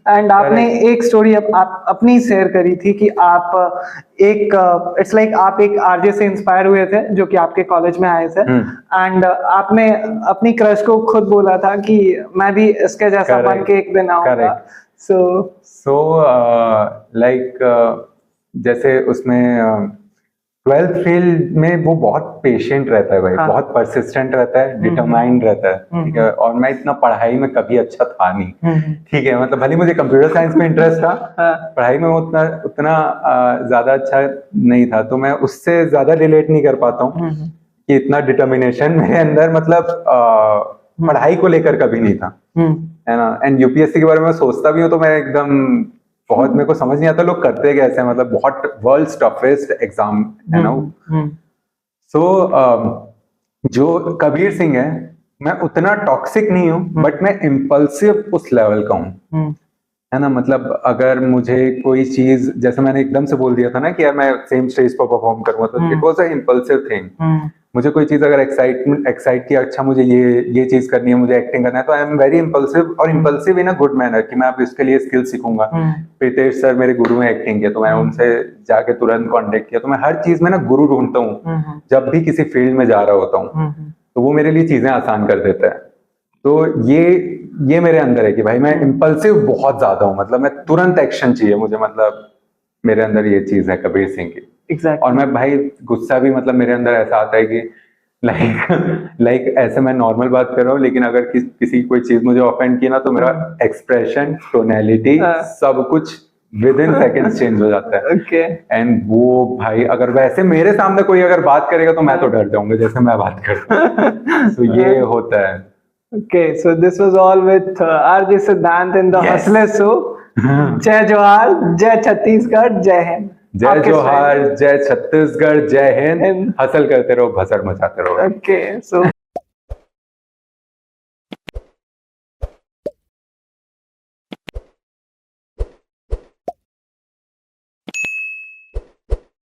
एंड आपने एक स्टोरी आप अपनी शेयर करी थी कि आप एक इट्स लाइक आप एक आरजे से इंस्पायर हुए थे जो कि आपके कॉलेज में आए थे, एंड आपने अपनी क्रश को खुद बोला था कि मैं भी इसके जैसा बन के एक दिन आऊंगा। सो लाइक जैसे उसमें 12th फेल में वो बहुत पेशेंट रहता है भाई। हाँ। बहुत परसिस्टेंट रहता है, डिटरमाइंड रहता है, ठीक है। और मैं इतना पढ़ाई में कभी अच्छा था नहीं, ठीक है। मतलब भले मुझे कंप्यूटर साइंस में इंटरेस्ट था, पढ़ाई में उतना ज्यादा अच्छा नहीं था, तो मैं उससे ज्यादा रिलेट नहीं कर पाता हूँ कि इतना डिटर्मिनेशन मेरे अंदर, मतलब पढ़ाई को लेकर कभी नहीं था, है ना। एंड यूपीएससी के बारे में सोचता भी हूँ तो मैं एकदम बहुत, मेरे को समझ नहीं आता लोग करते कैसे हैं, मतलब बहुत वर्ल्ड्स टफेस्ट एग्जाम है ना। सो जो कबीर सिंह है, मैं उतना टॉक्सिक नहीं हूँ, बट मैं इम्पल्सिव उस लेवल का हूँ, है ना। मतलब अगर मुझे कोई चीज, जैसे मैंने एकदम से बोल दिया था ना कि यार मैं सेम स्टेज पर परफॉर्म करूंगा, तो it was a impulsive thing. मुझे कोई चीज अगर एक्साइट किया, अच्छा मुझे ये चीज करनी है, मुझे एक्टिंग करना है, तो आई एम वेरी इम्पल्सिव, और impulsive in a good manner कि मैं अब इसके लिए स्किल सीखूंगा। प्रीतेश सर मेरे गुरु हैं एक्टिंग के, तो मैंने उनसे जाके तुरंत कांटेक्ट किया। तो मैं हर चीज में ना गुरु ढूंढता हूँ जब भी किसी फील्ड में जा रहा होता हूँ, तो वो मेरे लिए चीजें आसान कर देता है। तो ये मेरे अंदर है कि भाई मैं इम्पल्सिव बहुत ज्यादा हूँ, मतलब मैं तुरंत एक्शन चाहिए मुझे, मतलब मेरे अंदर ये चीज है कबीर सिंह की। Exactly. और मैं भाई गुस्सा भी, मतलब मेरे अंदर ऐसा आता है कि लाइक ऐसे मैं नॉर्मल बात कर रहा हूँ, लेकिन अगर किसी कोई चीज मुझे ऑफेंड की ना, तो मेरा एक्सप्रेशन, टोनैलिटी, सब कुछ विद इन सेकेंड्स चेंज हो जाता है। Okay. एंड वो भाई अगर वैसे मेरे सामने कोई अगर बात करेगा तो मैं तो डर जाऊंगा जैसे मैं बात करता हूँ। तो ये होता है। Okay, so this was all with RJ Siddhant in the Hustler Show. जय जोहार, जय छत्तीसगढ़, जय हिंद। जय जोहार, जय छत्तीसगढ़, जय हिंद। हसल करते रहो, भसड़ मचाते रहो। Okay, so